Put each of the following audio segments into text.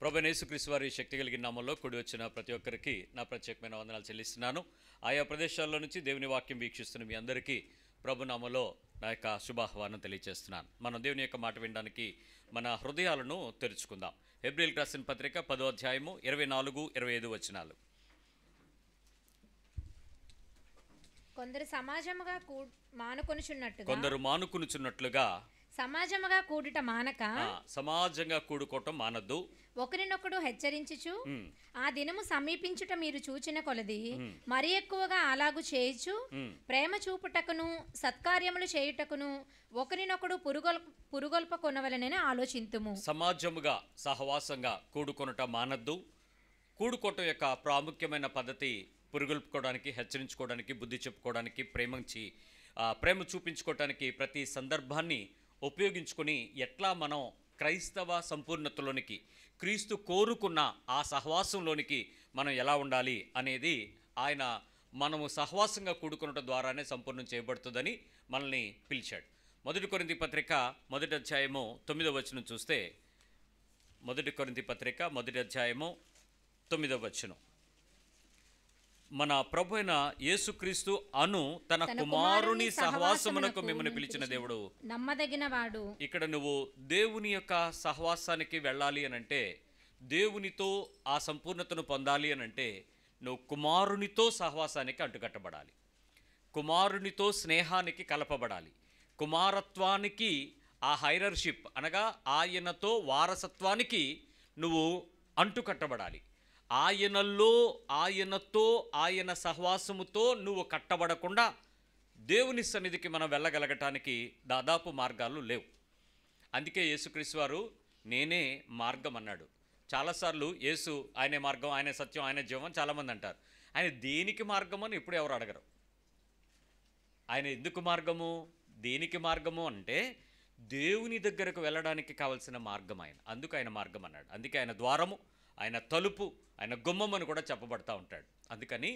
ప్రభువైన యేసుక్రీస్తు వారి శక్తి కలిగిన నామములో కూడి వచ్చిన ప్రతి ఒక్కరికి నా ప్రత్యేకమైన వందనాలు చెల్లిస్తున్నాను. ఆయా ప్రదేశాల్లో నుంచి దేవుని వాక్యం వీక్షిస్తున్న మీ అందరికీ ప్రభు నామములో నా యొక్క శుభాహ్వానం తెలియజేస్తున్నాను. మనం దేవుని యొక్క మాట వినడానికి మన హృదయాలను తెరుచుకుందాం. హెబ్రీయులకు రాసిన పత్రిక 10వ అధ్యాయము 24-25 వచనాలు. కొందరు మానుకొనుచున్నట్లుగా సమాజముగా కూడుట మానక సమాజంగా కూడుకోవటం మానద్దు, ఒకరినొకడు హెచ్చరించుచు ఆ దినము సమీపించుట మీరు చూచిన కొలది మరి ఎక్కువగా అలాగు చేయుచు ప్రేమ చూపుటకును సత్కార్యములు చేయుటకును ఒకరినొకడు పురుగొల్ప కొనవలనని ఆలోచింతుము. సమాజముగా సహవాసంగా కూడుకొనట మానద్దు. కూడుకోవటం యొక్క ప్రాముఖ్యమైన పద్ధతి పురుగొల్పుకోవడానికి, హెచ్చరించుకోవడానికి, బుద్ధి చెప్పుకోవడానికి, ప్రేమ చూపించుకోవడానికి ప్రతి సందర్భాన్ని ఉపయోగించుకొని ఎట్లా మనం క్రైస్తవ సంపూర్ణతలోనికి, క్రీస్తు కోరుకున్న ఆ సహవాసంలోనికి మనం ఎలా ఉండాలి అనేది ఆయన మనము సహవాసంగా కూడుకునటం ద్వారానే సంపూర్ణం చేయబడుతుందని మనల్ని పిలిచాడు. 1 కొరింథీ పత్రిక 1వ అధ్యాయము 9వ వచనం చూస్తే, 1 కొరింథీ పత్రిక 1వ అధ్యాయము 9వ వచనం, మన ప్రభు అయిన యేసుక్రీస్తు అను తన కుమారుని సహవాసమునకు మిమ్మల్ని పిలిచిన దేవుడు నమ్మదగినవాడు. ఇక్కడ నువ్వు దేవుని యొక్క సహవాసానికి వెళ్ళాలి అనంటే, దేవునితో ఆ సంపూర్ణతను పొందాలి అనంటే నువ్వు కుమారునితో సహవాసానికి అంటుకట్టబడాలి, కుమారునితో స్నేహానికి కలపబడాలి, కుమారత్వానికి ఆ హైరర్షిప్ అనగా ఆయనతో వారసత్వానికి నువ్వు అంటుకట్టబడాలి. ఆయనలో, ఆయనతో, ఆయన సహవాసముతో నువ్వు కట్టబడకుండా దేవుని సన్నిధికి మనం వెళ్ళగలగటానికి దాదాపు మార్గాలు లేవు. అందుకే యేసుక్రీస్తు వారు నేనే మార్గం అన్నాడు. చాలాసార్లు యేసు ఆయనే మార్గం, ఆయనే సత్యం, ఆయనే జీవం చాలామంది అంటారు. ఆయన దేనికి మార్గము అని ఇప్పుడు ఎవరు అడగరు. ఆయన ఎందుకు మార్గము, దేనికి మార్గము అంటే దేవుని దగ్గరకు వెళ్ళడానికి కావలసిన మార్గం ఆయన. అందుకు ఆయన మార్గం అన్నాడు. అందుకే ఆయన ద్వారము, ఆయన తలుపు, ఆయన గుమ్మం అని కూడా చెప్పబడతా ఉంటాడు. అందుకని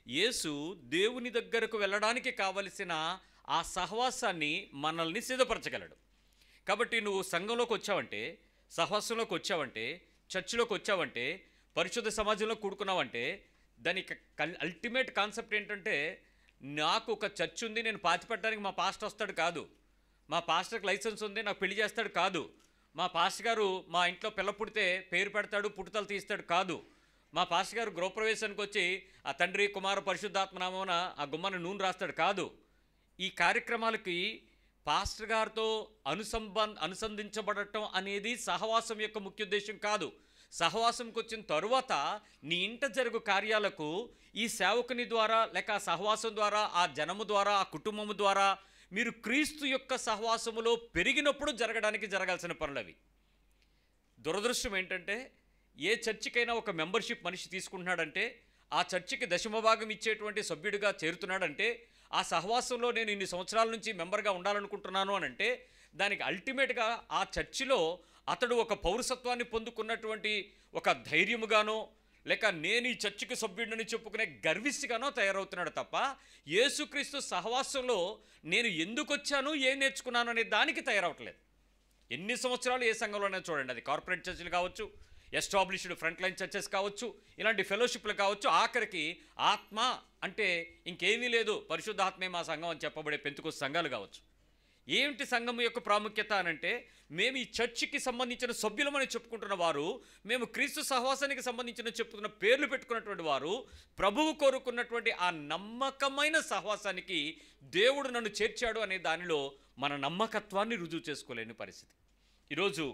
యేసు దేవుని దగ్గరకు వెళ్ళడానికి కావలసిన ఆ సహవాసాన్ని మనల్ని సిద్ధపరచగలడు. కాబట్టి నువ్వు సంఘంలోకి వచ్చావంటే, సహవాసంలోకి వచ్చావంటే, చర్చిలోకి వచ్చావంటే, పరిశుద్ధ సమాజంలో కూడుకున్నావంటే దానికి అల్టిమేట్ కాన్సెప్ట్ ఏంటంటే, నాకు ఒక చర్చ్ ఉంది, నేను పాతిపెట్టడానికి మా పాస్టర్ వస్తాడు కాదు, మా పాస్టర్కి లైసెన్స్ ఉంది నాకు పెళ్లి చేస్తాడు కాదు, మా పాస్టర్ గారు మా ఇంట్లో పిల్ల పుడితే పేరు పెడతాడు, పుట్టుతలు తీస్తాడు కాదు, మా పాస్టర్ గారు గృహప్రవేశానికి వచ్చి ఆ తండ్రి కుమార పరిశుద్ధాత్మ నామమున ఆ గుమ్మని నూనె రాస్తాడు కాదు. ఈ కార్యక్రమాలకి పాస్టర్ గారితో అనుసంధించబడటం అనేది సహవాసం యొక్క ముఖ్య ఉద్దేశం కాదు. సహవాసంకి వచ్చిన తరువాత నీ ఇంట జరుగు కార్యాలకు ఈ సేవకుని ద్వారా, లేక సహవాసం ద్వారా, ఆ జనము ద్వారా, ఆ కుటుంబము ద్వారా మీరు క్రీస్తు యొక్క సహవాసములో పెరిగినప్పుడు జరగాల్సిన పనులు అవి. దురదృష్టం ఏంటంటే, ఏ చర్చికైనా ఒక మెంబర్షిప్ మనిషి తీసుకుంటున్నాడంటే, ఆ చర్చికి దశమభాగం ఇచ్చేటువంటి సభ్యుడిగా చేరుతున్నాడంటే, ఆ సహవాసంలో నేను ఇన్ని సంవత్సరాల నుంచి మెంబర్గా ఉండాలనుకుంటున్నాను అని అంటే, దానికి అల్టిమేట్గా ఆ చర్చిలో అతడు ఒక పౌరసత్వాన్ని పొందుకున్నటువంటి ఒక ధైర్యముగానో, లేక నేను ఈ చర్చికి సభ్యుడిని చెప్పుకునే గర్విష్టిగానో తయారవుతున్నాడు తప్ప, యేసుక్రీస్తు సహవాసంలో నేను ఎందుకు వచ్చాను, ఏం నేర్చుకున్నాను అనే దానికి తయారవట్లేదు. ఎన్ని సంవత్సరాలు ఏ సంఘంలోనే చూడండి, అది కార్పొరేట్ చర్చిలు కావచ్చు, ఎస్టాబ్లిష్డ్ ఫ్రంట్ లైన్ చర్చెస్ కావచ్చు, ఇలాంటి ఫెలోషిప్లు కావచ్చు, ఆఖరికి ఆత్మ అంటే ఇంకేమీ లేదు, పరిశుద్ధాత్మే మా సంఘం అని చెప్పబడే పెంతుకొస్తు సంఘాలు కావచ్చు. ఏమిటి సంఘం యొక్క ప్రాముఖ్యత అనంటే, మేము ఈ చర్చికి సంబంధించిన సభ్యులమని చెప్పుకుంటున్న వారు, మేము క్రీస్తు సహవాసానికి సంబంధించిన చెప్పుకున్న పేర్లు పెట్టుకున్నటువంటి వారు, ప్రభువు కోరుకున్నటువంటి ఆ నమ్మకమైన సహవాసానికి దేవుడు నన్ను చేర్చాడు అనే దానిలో మన నమ్మకత్వాన్ని రుజువు చేసుకోలేని పరిస్థితి. ఈరోజు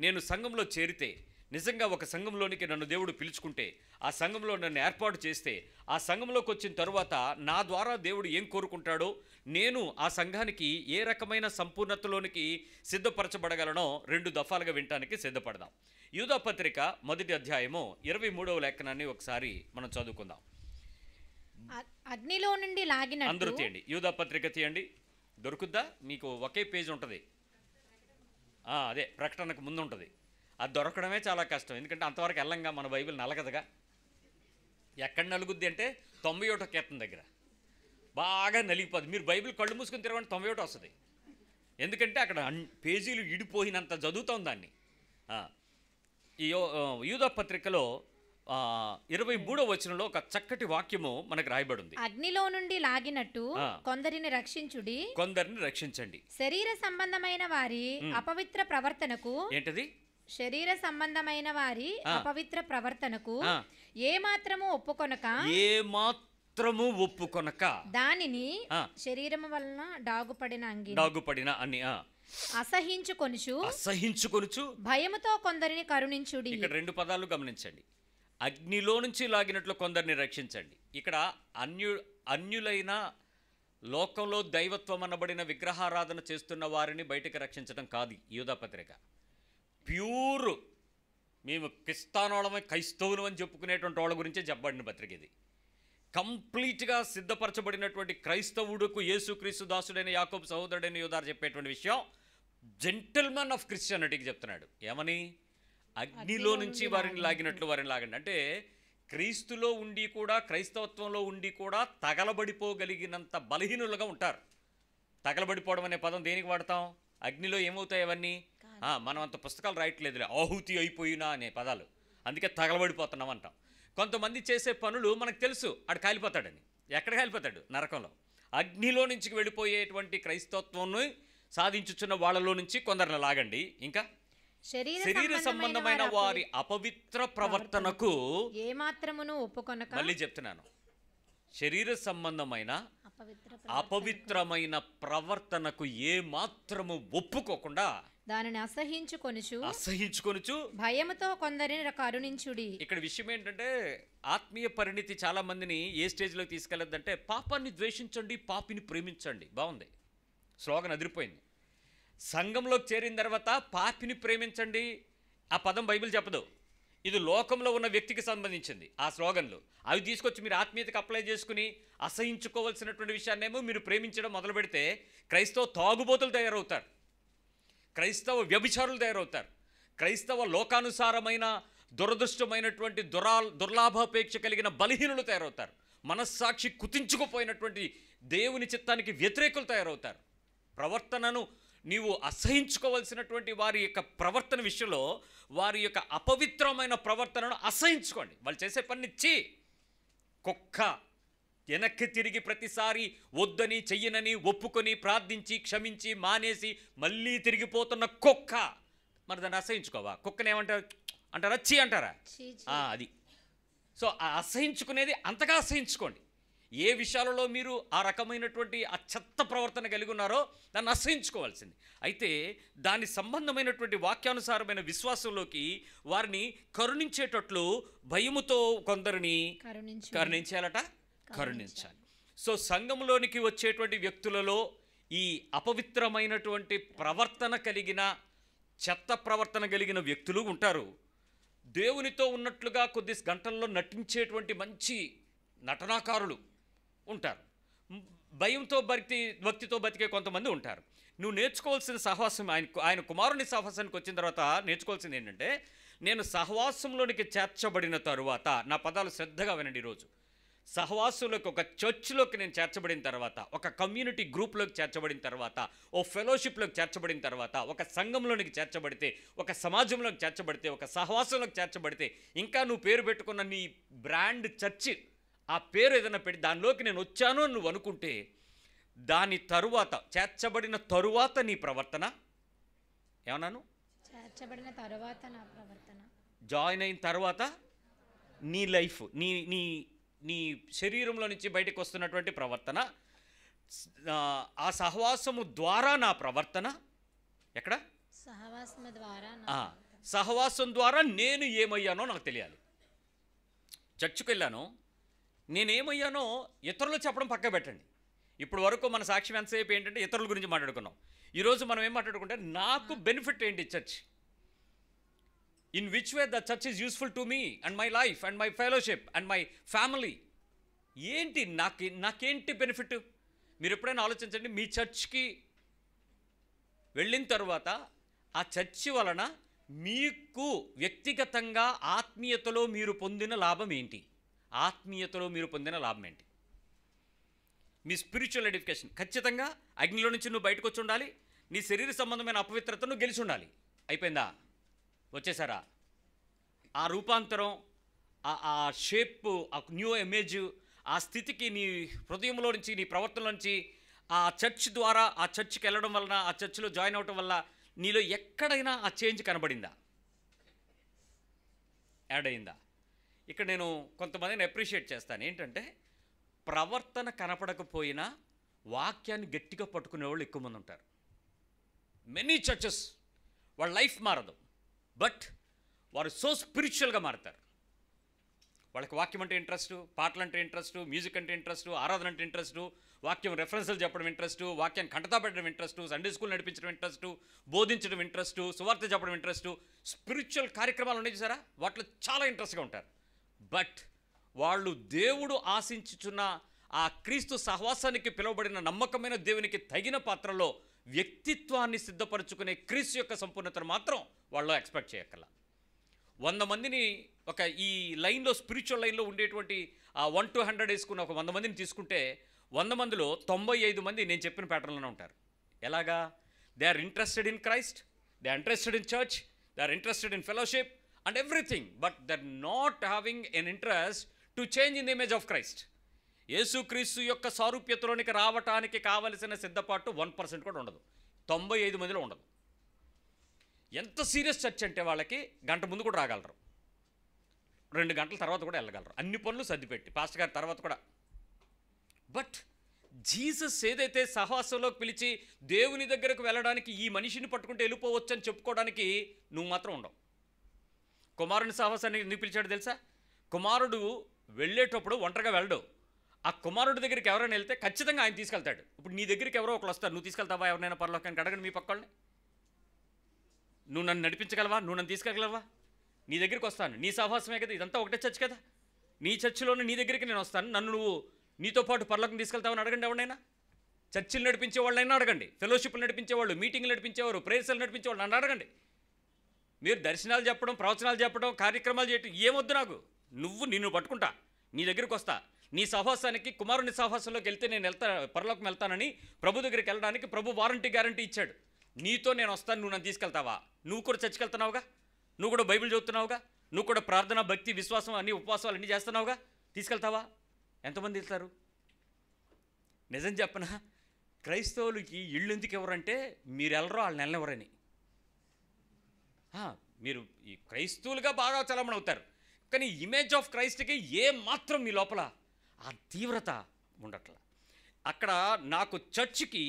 నేను సంఘంలో చేరితే, నిజంగా ఒక సంఘంలోనికి నన్ను దేవుడు పిలుచుకుంటే, ఆ సంఘంలో నన్ను ఏర్పాటు చేస్తే, ఆ సంఘంలోకి వచ్చిన తరువాత నా ద్వారా దేవుడు ఏం కోరుకుంటాడో, నేను ఆ సంఘానికి ఏ రకమైన సంపూర్ణతలోనికి సిద్ధపరచబడగలనో 2 దఫాలుగా వినటానికి సిద్ధపడదాం. యూదా పత్రిక 1వ అధ్యాయము 23వ లేఖనాన్ని ఒకసారి మనం చదువుకుందాం. అగ్నిలో నుండి లాగినట్టు అందరూ తీయండి, యూదా పత్రిక తీయండి. దొరుకుద్దా? మీకు ఒకే పేజ్ ఉంటుంది, అదే ప్రకటనకు ముందు ఉంటుంది. అది దొరకడమే చాలా కష్టం, ఎందుకంటే అంతవరకు వెళ్ళంగా మన బైబిల్ నలగదుగా. ఎక్కడ నలుగుద్ది అంటే 91వ కీర్తన దగ్గర బాగా నలిగిపోద్ది. మీరు బైబిల్ కళ్ళు మూసుకొని తిరగండి, 91 వస్తుంది. ఎందుకంటే అక్కడ పేజీలు ఇడిపోయినంత చదువుతాం దాన్ని. యూదా పత్రికలో 23వ వచనంలో ఒక చక్కటి వాక్యము మనకు రాయబడింది. అగ్నిలో నుండి లాగినట్టు కొందరిని రక్షించుడి, కొందరిని రక్షించండి. శరీర సంబంధమైన వారి అపవిత్ర ప్రవర్తనకు, ఏంటది? శరీర సంబంధమైన వారి అపవిత్ర ప్రవర్తనకు ఏ మాత్రము ఒప్పుకొనక దానిని శరీరము వలన డాగుపడిన అన్ని అసహించుకొనుచు భయముతో కొందరిని కరుణించుడి. ఇక్కడ 2 పదాలు గమనించండి. అగ్నిలో నుంచి లాగినట్లు కొందరిని రక్షించండి. ఇక్కడ అన్యులైన లోకంలో దైవత్వం అనబడిన విగ్రహారాధన చేస్తున్న వారిని బయటకు రక్షించడం కాదు యూదా పత్రిక. ప్యూర్ మేము క్రైస్తవులు అని చెప్పుకునేటువంటి వాళ్ళ గురించే చెప్పబడిన పత్రిక ఇది. కంప్లీట్గా సిద్ధపరచబడినటువంటి క్రైస్తవుడుకు యేసుక్రీస్తు దాసుడైన యాకోబు సహోదరుడైన యూదా చెప్పేటువంటి విషయం జెంటిల్మెన్ ఆఫ్ క్రిస్టియానిటీకి చెప్తున్నాడు. ఏమని? అగ్నిలో నుంచి వారిని లాగినట్లు వారిని లాగండి. అంటే క్రీస్తులో ఉండి కూడా, క్రైస్తవత్వంలో ఉండి కూడా తగలబడిపోగలిగినంత బలహీనులుగా ఉంటారు. తగలబడిపోవడం అనే పదం దేనికి వాడతాం? అగ్నిలో ఏమవుతాయి అవన్నీ? మనం అంత పుస్తకాలు రాయట్లేదులే, ఆహుతి అయిపోయినా అనే పదాలు, అందుకే తగలబడిపోతున్నాం అంటాం. కొంతమంది చేసే పనులు మనకు తెలుసు, ఆడు కాలిపోతాడని. ఎక్కడ కాలిపోతాడు? నరకంలో. అగ్నిలో నుంచి వెళ్ళిపోయేటువంటి క్రైస్తవత్వాన్ని సాధించుచున్న వాళ్ళలో నుంచి కొందరిని లాగండి. ఇంకా శరీర సంబంధమైన వారి అపవిత్ర ప్రవర్తనకు ఏమాత్రమును ఒప్పుకొనక, మళ్ళీ చెప్తున్నాను, శరీర సంబంధమైన అపవిత్రమైన ప్రవర్తనకు ఏ మాత్రము ఒప్పుకోకుండా దానిని అసహించుకొనుచు భయముతో కొందరిని కరుణించుడి. ఇక్కడ విషయం ఏంటంటే ఆత్మీయ పరిణితి చాలా మందిని ఏ స్టేజ్లోకి తీసుకెళ్లదంటే పాపాన్ని ద్వేషించండి, పాపిని ప్రేమించండి. బాగుంది, స్లోగన్ అదిరిపోయింది. సంఘంలోకి చేరిన తర్వాత పాపిని ప్రేమించండి ఆ పదం బైబిల్ చెప్పదు. ఇది లోకంలో ఉన్న వ్యక్తికి సంబంధించింది. ఆ స్లోగన్లు అవి తీసుకొచ్చి మీరు ఆత్మీయతకు అప్లై చేసుకుని అసహించుకోవాల్సినటువంటి విషయాన్నేమో మీరు ప్రేమించడం మొదలు పెడితే క్రైస్తవ తాగుబోతులు తయారవుతారు, క్రైస్తవ వ్యభిచారులు తయారవుతారు, క్రైస్తవ లోకానుసారమైన దురదృష్టమైనటువంటి దుర్లాభాపేక్ష కలిగిన బలహీనులు తయారవుతారు, మనస్సాక్షి కుతించుకుపోయినటువంటి దేవుని చిత్తానికి వ్యతిరేకులు తయారవుతారు. ప్రవర్తనను నీవు అసహించుకోవాల్సినటువంటి వారి యొక్క ప్రవర్తన విషయంలో వారి యొక్క అపవిత్రమైన ప్రవర్తనను అసహించుకోండి. వాళ్ళు చేసే పని కుక్క వెనక్కి తిరిగి ప్రతిసారి వద్దని చెయ్యనని ఒప్పుకొని ప్రార్థించి క్షమించి మానేసి మళ్ళీ తిరిగిపోతున్న కుక్క. మరి దాన్ని అసహించుకోవా? కుక్కని ఏమంటారు? అంటారా? చీ అంటారా? అది. సో ఆ అసహించుకునేది అంతగా అసహించుకోండి. ఏ విషయాలలో మీరు ఆ రకమైనటువంటి ఆ చెత్త ప్రవర్తన కలిగి ఉన్నారో దాన్ని అసహించుకోవాల్సింది. అయితే దాని సంబంధమైనటువంటి వాక్యానుసారమైన విశ్వాసంలోకి వారిని కరుణించేటట్లు భయముతో కొందరిని కరుణించాలట, కరుణించాలి. సో సంఘంలోనికి వచ్చేటువంటి వ్యక్తులలో ఈ అపవిత్రమైనటువంటి ప్రవర్తన కలిగిన చెత్త ప్రవర్తన కలిగిన వ్యక్తులు ఉంటారు. దేవునితో ఉన్నట్లుగా కొద్ది గంటల్లో నటించేటువంటి మంచి నటనాకారులు ఉంటారు. భయంతో భక్తితో బతికే కొంతమంది ఉంటారు. నువ్వు నేర్చుకోవాల్సిన సహవాసం, ఆయన కుమారుని సహవాసానికి వచ్చిన తర్వాత నేర్చుకోవాల్సింది ఏంటంటే, నేను సహవాసంలోనికి చేర్చబడిన తరువాత, నా పదాలు శ్రద్ధగా వినండి ఈరోజు, సహవాసంలోకి ఒక చర్చ్లోకి నేను చేర్చబడిన తర్వాత, ఒక కమ్యూనిటీ గ్రూప్లోకి చేర్చబడిన తర్వాత, ఓ ఫెలోషిప్లోకి చేర్చబడిన తర్వాత, ఒక సంఘంలోనికి చేర్చబడితే, ఒక సమాజంలోకి చేర్చబడితే, ఒక సహవాసంలోకి చేర్చబడితే, ఇంకా నువ్వు పేరు పెట్టుకున్న నీ బ్రాండ్ చర్చి ఆ పేరు ఏదైనా పెట్టి దానిలోకి నేను వచ్చాను అని నువ్వు అనుకుంటే, దాని తరువాత చేర్చబడిన తరువాత నీ ప్రవర్తన ఏమన్నాను? చేర్చబడిన తరువాత నా ప్రవర్తన, జాయిన్ అయిన తర్వాత నీ లైఫ్, నీ నీ నీ శరీరంలో నుంచి బయటకు వస్తున్నటువంటి ప్రవర్తన, ఆ సహవాసము ద్వారా నా ప్రవర్తన, ఎక్కడ? సహవాసం ద్వారా నేను ఏమయ్యానో నాకు తెలియాలి. చర్చికి వెళ్ళాను, నేనేమయ్యానో ఇతరులు చెప్పడం పక్క పెట్టండి. ఇప్పుడు వరకు మన సాక్ష్యం ఎంతసేపు ఏంటంటే ఇతరుల గురించి మాట్లాడుకున్నాం. ఈరోజు మనం ఏం మాట్లాడుకుంటే నాకు బెనిఫిట్ ఏంటి church, in which way the church is useful to me and my life and my fellowship and my family. ఏంటి నాకేంటి బెనిఫిట్? మీరు ఎప్పుడైనా ఆలోచించండి. మీ చర్చ్కి వెళ్ళిన తర్వాత ఆ చర్చి వలన మీకు వ్యక్తిగతంగా ఆత్మీయతలో మీరు పొందిన లాభం ఏంటి? ఆత్మీయతలో మీరు పొందిన లాభం ఏంటి? మీ స్పిరిచువల్ ఎడిఫికేషన్. ఖచ్చితంగా అగ్నిలో నుంచి నువ్వు బయటకు వచ్చి ఉండాలి. నీ శరీర సంబంధమైన అపవిత్రతను గెలిచి ఉండాలి. అయిపోయిందా? వచ్చేసారా? ఆ రూపాంతరం, ఆ షేప్, ఆ న్యూ ఇమేజ్, ఆ స్థితికి నీ హృదయంలో నుంచి, నీ ప్రవర్తనలో నుంచి, ఆ చర్చ్ ద్వారా, ఆ చర్చ్కి వెళ్ళడం వలన, ఆ చర్చ్లో జాయిన్ అవ్వటం వల్ల నీలో ఎక్కడైనా ఆ చేంజ్ కనబడిందా? యాడ్ అయిందా? ఇక్కడ నేను కొంతమందిని అప్రిషియేట్ చేస్తాను. ఏంటంటే ప్రవర్తన కనపడకపోయినా వాక్యాన్ని గట్టిగా పట్టుకునే వాళ్ళు ఎక్కువ మంది ఉంటారు. మెనీ చర్చెస్ వాళ్ళ లైఫ్ మారదు, బట్ వారు సో స్పిరిచువల్గా మారుతారు. వాళ్ళకి వాక్యం అంటే ఇంట్రెస్ట్, పాటలు అంటే ఇంట్రెస్ట్, మ్యూజిక్ అంటే ఇంట్రెస్ట్, ఆరాధన అంటే ఇంట్రెస్ట్, వాక్యం రెఫరెన్స్లు చెప్పడం ఇంట్రెస్ట్, వాక్యాన్ని కంటతా పెట్టడం ఇంట్రెస్ట్, సండే స్కూల్ నడిపించడం ఇంట్రెస్ట్, బోధించడం ఇంట్రెస్ట్, సువార్త చెప్పడం ఇంట్రెస్ట్, స్పిరిచువల్ కార్యక్రమాలు ఉన్నాయి చూసారా, వాటిలో చాలా ఇంట్రెస్ట్గా ఉంటారు. బట్ వాళ్ళు దేవుడు ఆశించుచున్న ఆ క్రీస్తు సహవాసానికి పిలువబడిన నమ్మకమైన దేవునికి తగిన పాత్రలో వ్యక్తిత్వాన్ని సిద్ధపరచుకునే క్రీస్తు యొక్క సంపూర్ణతను మాత్రం వాళ్ళు ఎక్స్పెక్ట్ చేయక్కల. 100 మందిని ఒక ఈ లైన్లో, స్పిరిచువల్ లైన్లో ఉండేటువంటి ఆ 1 to 100 వేసుకున్న ఒక 100 మందిని తీసుకుంటే 100 మందిలో 95 మంది నేను చెప్పిన ప్యాటర్న్లోనే ఉంటారు. ఎలాగా? They are interested in Christ, they are interested in church, they are interested in fellowship and everything, but they are not having an interest to change in the image of Christ. యేసుక్రీస్తు యొక్క సారూప్యతలోనికి రావటానికి కావలసిన సిద్ధపాటు 1% కూడా ఉండదు, 95 మందిలో ఉండదు. ఎంత సీరియస్ చర్చ్ అంటే వాళ్ళకి గంట ముందు కూడా రాగలరు, 2 గంటల తర్వాత కూడా వెళ్ళగలరు, అన్ని పనులు సర్దిపెట్టి పాస్టర్ గారి తర్వాత కూడా. బట్ జీసస్ ఏదైతే సహవాసంలోకి పిలిచి దేవుని దగ్గరకు వెళ్ళడానికి ఈ మనిషిని పట్టుకుంటే వెళ్ళిపోవచ్చు అని చెప్పుకోవడానికి నువ్వు మాత్రం ఉండవు. కుమారుని సహవాసాన్ని ఎందుకు పిలిచాడు తెలుసా? కుమారుడు వెళ్ళేటప్పుడు ఒంటరిగా వెళ్ళడు. ఆ కుమారుడి దగ్గరికి ఎవరైనా వెళ్తే ఖచ్చితంగా ఆయన తీసుకెళ్తాడు. ఇప్పుడు నీ దగ్గరికి ఎవరో ఒకరు వస్తారు, నువ్వు తీసుకెళ్తావా ఎవరైనా పరలోకానికి? అడగండి మీ పక్కల్ని. నువ్వు నన్ను నడిపించగలవా? నువ్వు నన్ను తీసుకెళ్ళగలవా? నీ దగ్గరికి వస్తాను, నీ సహవాసమే కదా, ఇదంతా ఒకటే చర్చ్ కదా, నీ చర్చిలోనే నీ దగ్గరికి నేను వస్తాను, నన్ను నువ్వు నీతో పాటు పరలోకం తీసుకెళ్తావని అడగండి ఎవరైనా. చర్చిలు నడిపించే వాళ్ళైనా అడగండి, ఫెలోషిప్లు నడిపించేవాళ్ళు, మీటింగ్లు నడిపించేవారు, ప్రేయర్లు నడిపించేవాళ్ళు నన్ను అడగండి. మీరు దర్శనాలు చెప్పడం, ప్రవచనాలు చెప్పడం, కార్యక్రమాలు చేయటం ఏమొద్దు నాకు. నిన్ను పట్టుకుంటా, నీ దగ్గరికి వస్తా, నీ సహవాసానికి, కుమారుని సహవాసంలోకి వెళ్తే నేను పరలోకం వెళ్తానని ప్రభు దగ్గరికి వెళ్ళడానికి ప్రభు వారంటీ గ్యారంటీ ఇచ్చాడు. నీతో నేను వస్తాను, నువ్వు నన్ను తీసుకెళ్తావా? నువ్వు కూడా చర్చికి వెళ్తున్నావుగా, నువ్వు కూడా బైబిల్ చదువుతున్నావుగా, నువ్వు కూడా ప్రార్థన, భక్తి, విశ్వాసం అన్ని ఉపవాసాలు అన్నీ చేస్తున్నావుగా, తీసుకెళ్తావా? ఎంతమంది వెళ్తారు? నిజం చెప్పనా, క్రైస్తవులకి ఇళ్ళు ఎందుకు ఎవరంటే మీరు వెళ్ళరో వాళ్ళని వెళ్ళెవరని. మీరు ఈ క్రైస్తవులుగా బాగా చలమణ అవుతారు, కానీ ఇమేజ్ ఆఫ్ క్రైస్ట్కి ఏ మాత్రం మీ లోపల ఆ తీవ్రత ఉండట్ల. అక్కడ నాకు చర్చికి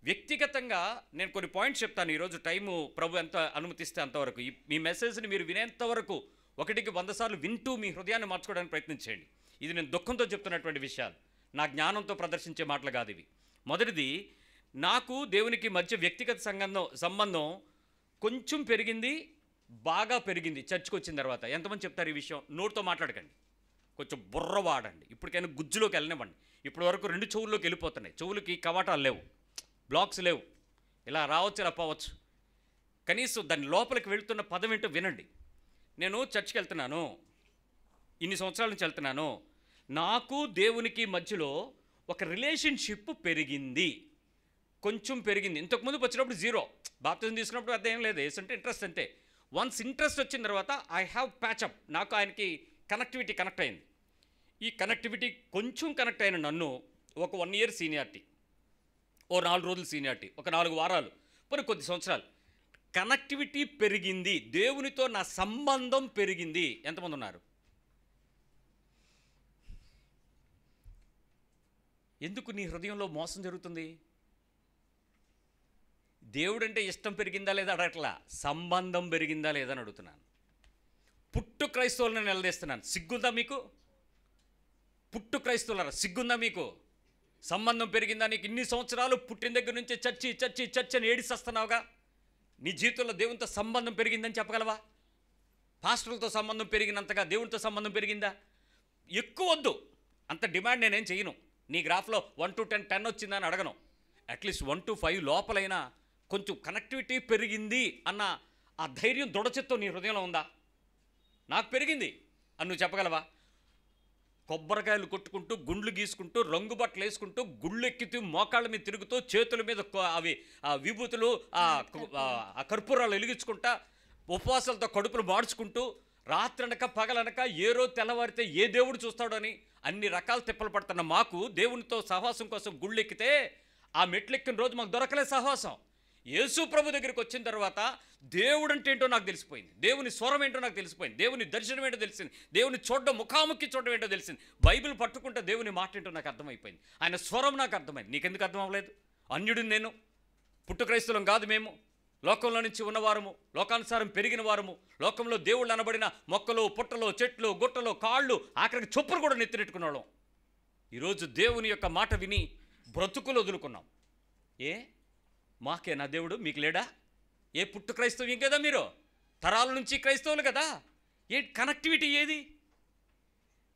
వ్యక్తిగతంగా నేను కొన్ని పాయింట్స్ చెప్తాను. ఈరోజు టైము ప్రభు ఎంత అనుమతిస్తే అంతవరకు మీ మెసేజ్ని మీరు వినేంతవరకు 1కి 100 సార్లు వింటూ మీ హృదయాన్ని మార్చుకోవడానికి ప్రయత్నించండి. ఇది నేను దుఃఖంతో చెప్తున్నటువంటి విషయాలు, నా జ్ఞానంతో ప్రదర్శించే మాటలు కాదు ఇవి. మొదటిది, నాకు దేవునికి మధ్య వ్యక్తిగత సంబంధం కొంచెం పెరిగింది, బాగా పెరిగింది చర్చ్కి వచ్చిన తర్వాత. ఎంతమంది చెప్తారు ఈ విషయం? నోటితో మాట్లాడకండి, కొంచెం బుర్ర వాడండి. ఇప్పటికైనా గుజ్జులోకి వెళ్ళనివ్వండి. ఇప్పటి వరకు 2 చెవుల్లోకి వెళ్ళిపోతున్నాయి, చెవులకి కవాటాలు లేవు, బ్లాక్స్ లేవు, ఇలా రావచ్చు ఇలా పోవచ్చు. కనీసం దాని లోపలికి వెళుతున్న పదం ఏంటో వినండి. నేను చర్చ్కి వెళ్తున్నాను, ఇన్ని సంవత్సరాల నుంచి వెళ్తున్నాను, నాకు దేవునికి మధ్యలో ఒక రిలేషన్షిప్ పెరిగింది, కొంచెం పెరిగింది. ఇంతకుముందు వచ్చినప్పుడు 0, బాప్తిజం తీసుకున్నప్పుడు అర్థం ఏం లేదు, ఏసంటే ఇంట్రెస్ట్ అంతే. వన్స్ ఇంట్రెస్ట్ వచ్చిన తర్వాత ఐ హ్యావ్ ప్యాచప్, నాకు ఆయనకి కనెక్ట్ అయింది. ఈ కనెక్టివిటీ కొంచెం కనెక్ట్ అయిన నన్ను ఒక 1 year సీనియారిటీ, ఓ 4 రోజులు సీనియారిటీ, ఒక 4 వారాలు, మరి కొద్ది సంవత్సరాలు కనెక్టివిటీ పెరిగింది, దేవునితో నా సంబంధం పెరిగింది. ఎంతమంది ఉన్నారు? ఎందుకు నీ హృదయంలో మోసం జరుగుతుంది? దేవుడంటే ఇష్టం పెరిగిందా లేదా అడగట్లా, సంబంధం పెరిగిందా లేదా అని అడుగుతున్నాను. పుట్టు క్రైస్తవులను నిలదీస్తున్నాను. సిగ్గుందా మీకు? పుట్టు క్రైస్తవులారా, సిగ్గుందా మీకు? సంబంధం పెరిగిందా నీకు? ఇన్ని సంవత్సరాలు పుట్టిన దగ్గర నుంచి చర్చి అని ఏడిస్తున్నావుగా. నీ జీవితంలో దేవునితో సంబంధం పెరిగిందని చెప్పగలవా? పాస్టర్లతో సంబంధం పెరిగినంతగా దేవునితో సంబంధం పెరిగిందా? ఎక్కువ వద్దు, అంత డిమాండ్ నేనేం చేయను. నీ గ్రాఫ్లో 1 to 10 వచ్చిందని అడగను. అట్లీస్ట్ 1 to 5 లోపలైనా కొంచెం కనెక్టివిటీ పెరిగింది అన్న ఆ ధైర్యం, దృఢచిత్తం నీ హృదయంలో ఉందా? నాకు పెరిగింది అని నువ్వు చెప్పగలవా? కొబ్బరికాయలు కొట్టుకుంటూ, గుండ్లు గీసుకుంటూ, రంగు బట్టలు వేసుకుంటూ, గుళ్ళు ఎక్కితూ, మోకాళ్ళ మీద తిరుగుతూ, చేతుల మీద అవి విభూతులు, ఆ కర్పూరాలు వెలిగించుకుంటా, ఉపవాసాలతో కడుపులు మార్చుకుంటూ, రాత్రనక పగలనక ఏ రోజు తెల్లవారితే ఏ దేవుడు చూస్తాడని అన్ని రకాల తిప్పలు పడుతున్న మాకు దేవునితో సహవాసం కోసం గుళ్ళెక్కితే ఆ మెట్లెక్కిన రోజు మాకు దొరకలే సహవాసం. యేసు ప్రభు దగ్గరికి వచ్చిన తర్వాత దేవుడు అంటే ఏంటో నాకు తెలిసిపోయింది, దేవుని స్వరం ఏంటో నాకు తెలిసిపోయింది, దేవుని దర్శనం ఏంటో తెలిసింది, దేవుని చూడడం ముఖాముఖి చూడడం ఏంటో తెలిసింది. బైబిల్ పట్టుకుంటే దేవుని మాట ఏంటో నాకు అర్థమైపోయింది, ఆయన స్వరం నాకు అర్థమైంది. నీకెందుకు అర్థం అవ్వలేదు? అన్యుడు నేను, పుట్టు క్రైస్తవులం కాదు మేము, లోకంలో నుంచి ఉన్నవారము, లోకానుసారం పెరిగిన వారము, లోకంలో దేవుళ్ళు అనబడిన మొక్కలు, పుట్టలు, చెట్లు, గుట్టలు, కాళ్ళు, ఆఖరికి చొప్పులు కూడా నెత్తినెట్టుకున్న వాళ్ళం. ఈరోజు దేవుని యొక్క మాట విని బ్రతుకులు వదులుకున్నాం. మాకే నా దేవుడు, మీకు లేడా? ఏ పుట్టు క్రైస్తవ్యం కదా మీరు, తరాల నుంచి క్రైస్తవులు కదా, ఏ కనెక్టివిటీ ఏది?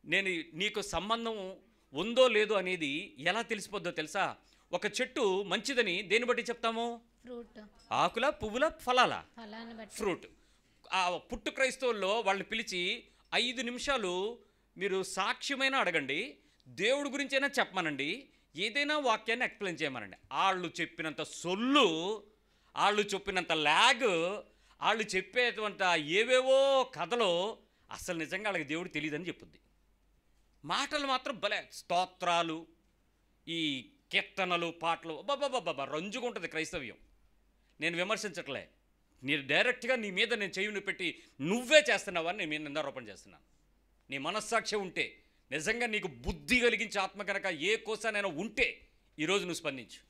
నేను నీకు సంబంధం ఉందో లేదో అనేది ఎలా తెలిసిపోద్దో తెలుసా? ఒక చెట్టు మంచిదని దేని బట్టి చెప్తాము? ఫ్రూట్. ఆకుల, పువ్వుల, ఫలాల? ఫ్రూట్. ఆ పుట్టు క్రైస్తవుల్లో వాళ్ళని పిలిచి 5 నిమిషాలు మీరు సాక్ష్యమైనా అడగండి, దేవుడి గురించైనా చెప్పమనండి, ఏదైనా వాక్యాన్ని ఎక్స్ప్లెయిన్ చేయమనండి. వాళ్ళు చెప్పినంత సొల్లు, వాళ్ళు చెప్పినంత ల్యాగ్, వాళ్ళు చెప్పేటువంటి ఏవేవో కథలో అసలు నిజంగా వాళ్ళకి దేవుడు తెలియదని చెప్పుద్ది. మాటలు మాత్రం భలే, స్తోత్రాలు, ఈ కీర్తనలు, పాటలు, బాబా రంజుగా ఉంటుంది క్రైస్తవ్యం. నేను విమర్శించట్లే, నేను డైరెక్ట్గా నీ మీద నేను చెయ్యిని పెట్టి నువ్వే చేస్తున్నావని నేను మీద నిందారోపణ చేస్తున్నాను. నీ మనస్సాక్షి ఉంటే, నిజంగా నీకు బుద్ధి కలిగించే ఆత్మ కనుక ఏ కోసానైనా ఉంటే ఈరోజు నువ్వు స్పందించు.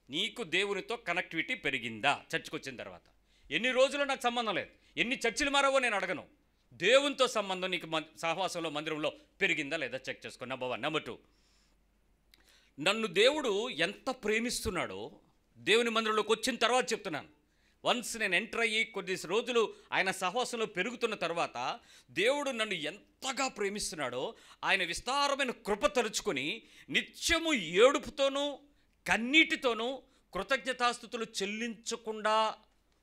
నీకు దేవునితో కనెక్టివిటీ పెరిగిందా? చర్చికి వచ్చిన తర్వాత ఎన్ని రోజులు నాకు సంబంధం లేదు, ఎన్ని చర్చిలు మారావో నేను అడగను. దేవునితో సంబంధం నీకు సహవాసంలో, మందిరంలో పెరిగిందా లేదా చెక్ చేసుకో. నెంబర్ 1. నెంబర్ 2, నన్ను దేవుడు ఎంత ప్రేమిస్తున్నాడో దేవుని మందిరంలోకి వచ్చిన తర్వాత చెప్తున్నాను. వన్స్ నేను ఎంటర్ అయ్యి కొద్ది రోజులు ఆయన సహవాసంలో పెరుగుతున్న తర్వాత దేవుడు నన్ను ఎంతగా ప్రేమిస్తున్నాడో ఆయన విస్తారమైన కృప తలుచుకొని నిత్యము ఏడుపుతోనూ కన్నీటితోనూ కృతజ్ఞతాస్తుతులు చెల్లించకుండా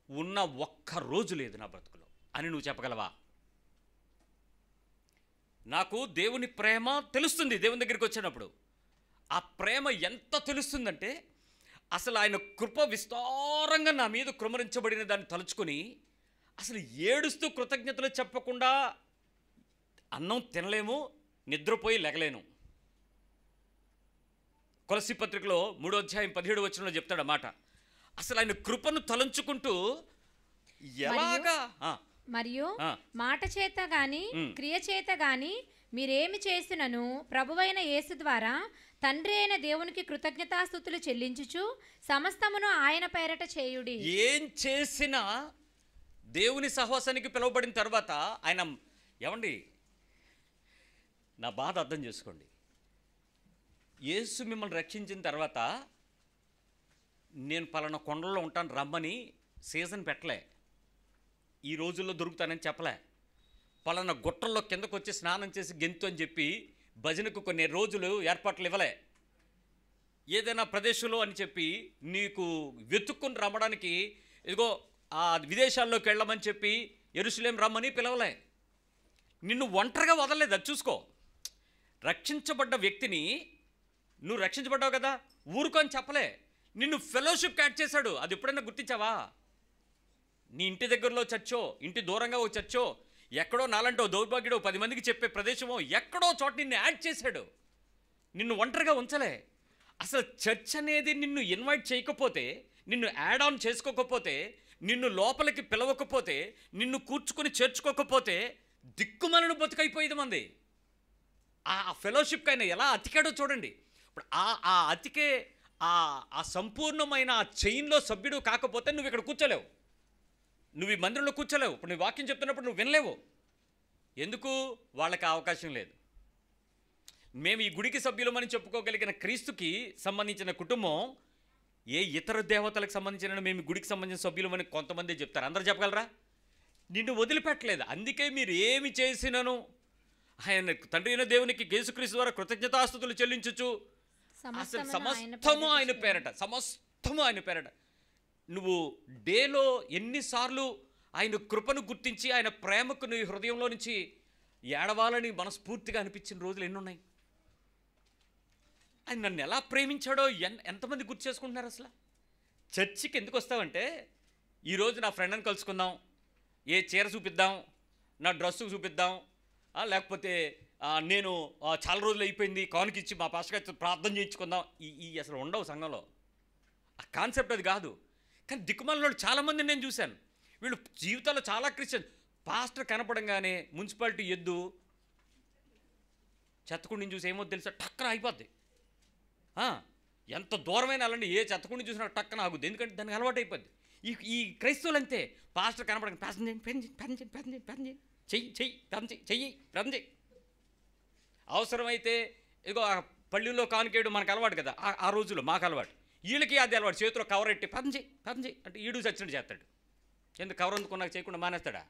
ఉన్న ఒక్క రోజు లేదు నా బ్రతుకులో అని నువ్వు చెప్పగలవా? నాకు దేవుని ప్రేమ తెలుస్తుంది. దేవుని దగ్గరికి వచ్చినప్పుడు ఆ ప్రేమ ఎంత తెలుస్తుందంటే, అసలు ఆయన కృప విస్తారంగా నా మీద కృమరించబడిన దాన్ని తలుచుకొని అసలు ఏడుస్తూ కృతజ్ఞతలు చెప్పకుండా అన్నం తినలేము, నిద్రపోయి లెగలేను. కొలస్సీ పత్రికలో 3వ అధ్యాయం 17వ వచనంలో చెప్తాడు మాట. అసలు ఆయన కృపను తలంచుకుంటూ ఎలాగా మరియు మాట చేత గాని క్రియ చేత గాని మీరేమి చేసినను ప్రభువైన యేసు ద్వారా తండ్రి అయిన దేవునికి కృతజ్ఞతాస్తుతులు చెల్లించుచు సమస్తమును ఆయన పేరట చేయుడి. ఏం చేసినా దేవుని సహవాసానికి పిలువబడిన తర్వాత ఆయన ఏమండి, నా బాధ అర్థం చేసుకోండి. యేసు మిమ్మల్ని రక్షించిన తర్వాత నేను పలానా కొండల్లో ఉంటాను రమ్మని సీజన్ పెట్టలే, ఈ రోజుల్లో దొరుకుతానని చెప్పలే, పలానా గుట్టల్లో కిందకు వచ్చి స్నానం చేసి గెంతు అని చెప్పి భజనకు కొన్ని రోజులు ఏర్పాట్లు ఇవ్వలే. ఏదైనా ప్రదేశంలో అని చెప్పి నీకు వెతుక్కుని రమ్మడానికి ఇదిగో ఆ విదేశాల్లోకి వెళ్ళమని చెప్పి యెరూషలేం రమ్మని పిలవలే. నిన్ను ఒంటరిగా వదలలేదు. అది చూసుకో. రక్షించబడ్డ వ్యక్తిని నువ్వు రక్షించబడ్డావు కదా ఊరుకొని చెప్పలే, నిన్ను ఫెలోషిప్ యాడ్ చేశాడు. అది ఎప్పుడైనా గుర్తించావా? నీ ఇంటి దగ్గరలో చర్చో, ఇంటి దూరంగా ఒక చర్చో, ఎక్కడో నాలంటో దౌర్భాగ్యుడో 10 మందికి చెప్పే ప్రదేశమో ఎక్కడో చోట నిన్ను యాడ్ చేశాడు. నిన్ను ఒంటరిగా ఉంచలే. అసలు చర్చ్ అనేది నిన్ను ఇన్వైట్ చేయకపోతే, నిన్ను యాడ్ ఆన్ చేసుకోకపోతే, నిన్ను లోపలికి పిలవకపోతే, నిన్ను కూర్చుకొని చేర్చుకోకపోతే దిక్కుమలను బతుకైపోయేది మంది. ఆ ఫెలోషిప్కి ఆయన ఎలా అతికాడో చూడండి. ఇప్పుడు ఆ అతికే ఆ సంపూర్ణమైన ఆ చైన్లో సభ్యుడు కాకపోతే నువ్వు ఇక్కడ కూర్చోలేవు, నువ్వు ఈ మందిరంలో కూర్చోలేవు. ఇప్పుడు నువ్వు వాక్యం చెప్తున్నప్పుడు నువ్వు వినలేవు. ఎందుకు? వాళ్ళకి అవకాశం లేదు. మేము ఈ గుడికి సభ్యులమని చెప్పుకోగలిగిన క్రీస్తుకి సంబంధించిన కుటుంబం ఏ ఇతర దేవతలకు సంబంధించిన మేము గుడికి సంబంధించిన సభ్యులమని కొంతమంది చెప్తారు. అందరూ చెప్పగలరా? నిన్ను వదిలిపెట్టలేదు. అందుకే మీరు ఏమి చేసినను ఆయన తండ్రి అయిన దేవునికి యేసుక్రీస్తు ద్వారా కృతజ్ఞతాస్తుతులు చెల్లించుచు అసలు సమస్తము ఆయన పేరట, సమస్తము ఆయన పేరట. నువ్వు డేలో ఎన్నిసార్లు ఆయన కృపను గుర్తించి ఆయన ప్రేమకు నీ హృదయంలో నుంచి ఏడవాలని మనస్ఫూర్తిగా అనిపించిన రోజులు ఎన్నున్నాయి? ఆయన నన్ను ఎలా ప్రేమించాడో ఎంతమంది గుర్తు చేసుకుంటున్నారు? అసలు చర్చికి ఎందుకు వస్తావంటే, ఈరోజు నా ఫ్రెండ్ని కలుసుకుందాం, ఏ చీర చూపిద్దాం, నా డ్రెస్సు చూపిద్దాం, లేకపోతే నేను చాలా రోజులు అయిపోయింది కానుకిచ్చి మా పాస్టర్ గారితో ప్రార్థన చేయించుకుందాం, ఈ అసలు ఉండవు సంఘంలో. ఆ కాన్సెప్ట్ అది కాదు. కానీ దిక్కుమాలిన చాలామంది నేను చూశాను, వీళ్ళు జీవితాల్లో చాలా క్రిస్టియన్. పాస్టర్ కనపడంగానే మున్సిపాలిటీ ఎద్దు చెత్తకుండిని చూసి ఏమో తెలుసా, టక్కన అయిపోద్ది. ఎంత దూరమైన వెళ్ళండి, ఏ చెత్తకుండిని చూసినా టక్కన ఆగుద్ది, ఎందుకంటే దానికి అలవాటు అయిపోద్ది. ఈ క్రైస్తవులు అంతే, పాస్టర్ కనపడంగా ప్రార్థన చేయండి, ప్రార్థన చెయ్యి చెయ్యి ప్రార్థన చెయ్యి. అవసరమైతే ఇగో పళ్ళుల్లో కానుకేయడం మనకు అలవాటు కదా, ఆ రోజుల్లో మాకు అలవాటు. వీళ్ళకి అది అలవాటు, చేతిలో కవర్ ఎట్టి ప్రార్థన చెయ్యి అంటే ఈడు చచ్చినట్టు చేస్తాడు. ఎందుకు కవర్ అందుకున్నాక చేయకుండా మానేస్తాడా?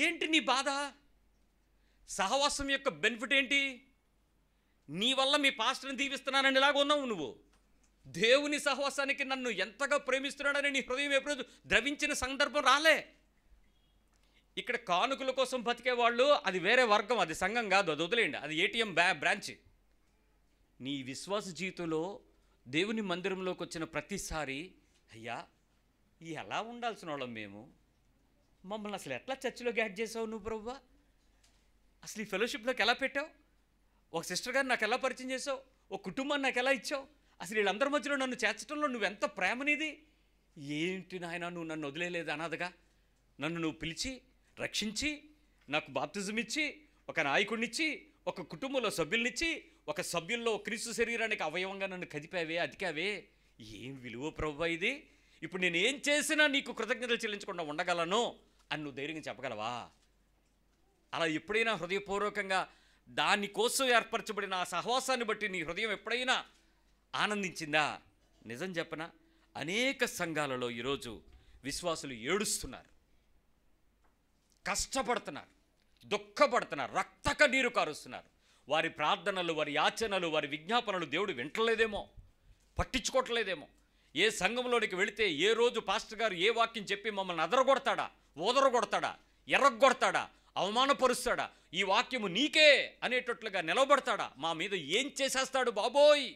ఏంటి నీ బాధ? సహవాసం యొక్క బెనిఫిట్ ఏంటి? నీ వల్ల మీ పాస్టర్ని దీవిస్తున్నానని ఇలాగ ఉన్నావు నువ్వు. దేవుని సహవాసానికి నన్ను ఎంతగా ప్రేమిస్తున్నాడని నీ హృదయం ఎప్పుడు ద్రవించిన సందర్భం రాలే. ఇక్కడ కానుకల కోసం బతికే వాళ్ళు అది వేరే వర్గం, అది సంఘం కాదు, అది వదిలేయండి, అది ఏటీఎం బ్రాంచ్. నీ విశ్వాస జీవితంలో దేవుని మందిరంలోకి వచ్చిన ప్రతిసారి, అయ్యా ఎలా ఉండాల్సిన వాళ్ళం మేము, మమ్మల్ని అసలు ఎట్లా చర్చిలోకి యాడ్ చేసావు నువ్వు ప్రభువా, అసలు ఈ ఫెలోషిప్లోకి ఎలా పెట్టావు, ఒక సిస్టర్ గారిని నాకు ఎలా పరిచయం చేసావు, ఒక కుటుంబాన్ని నాకు ఎలా ఇచ్చావు, అసలు వీళ్ళందరి మధ్యలో నన్ను చేర్చడంలో నువ్వెంత ప్రేమనిది, ఏంటి నాయన నువ్వు నన్ను వదిలేలేదు అనాథగా, నన్ను నువ్వు పిలిచి రక్షించి నాకు బాప్తిజం ఇచ్చి ఒక నాయకుడినిచ్చి ఒక కుటుంబంలో సభ్యులనిచ్చి ఒక సభ్యుల్లో క్రీస్తు శరీరానికి అవయవంగా నన్ను కదిపావే, అతికావే, ఏం విలువ ప్రభువా ఇది, ఇప్పుడు నేను ఏం చేసినా నీకు కృతజ్ఞతలు చెల్లించకుండా ఉండగలను అని నువ్వు ధైర్యంగా చెప్పగలవా? అలా ఎప్పుడైనా హృదయపూర్వకంగా దానికోసం ఏర్పరచబడిన ఆ సహవాసాన్ని బట్టి నీ హృదయం ఎప్పుడైనా ఆనందించిందా? నిజం చెప్పనా, అనేక సంఘాలలో ఈరోజు విశ్వాసులు ఏడుస్తున్నారు, కష్టపడుతున్నారు, దుఃఖపడుతున్నారు, రక్తక నీరు కారుస్తున్నారు. వారి ప్రార్థనలు, వారి యాచనలు, వారి విజ్ఞాపనలు దేవుడు వింటలేదేమో, పట్టించుకోవట్లేదేమో. ఏ సంఘంలోనికి వెళితే ఏ రోజు పాస్టర్ గారు ఏ వాక్యం చెప్పి మమ్మల్ని అదరగొడతాడా, ఓదరగొడతాడా, ఎర్రగొడతాడా, అవమానపరుస్తాడా, ఈ వాక్యము నీకే అనేటట్లుగా నిలబడతాడా, మా మీద ఏం చేసేస్తాడు బాబోయ్,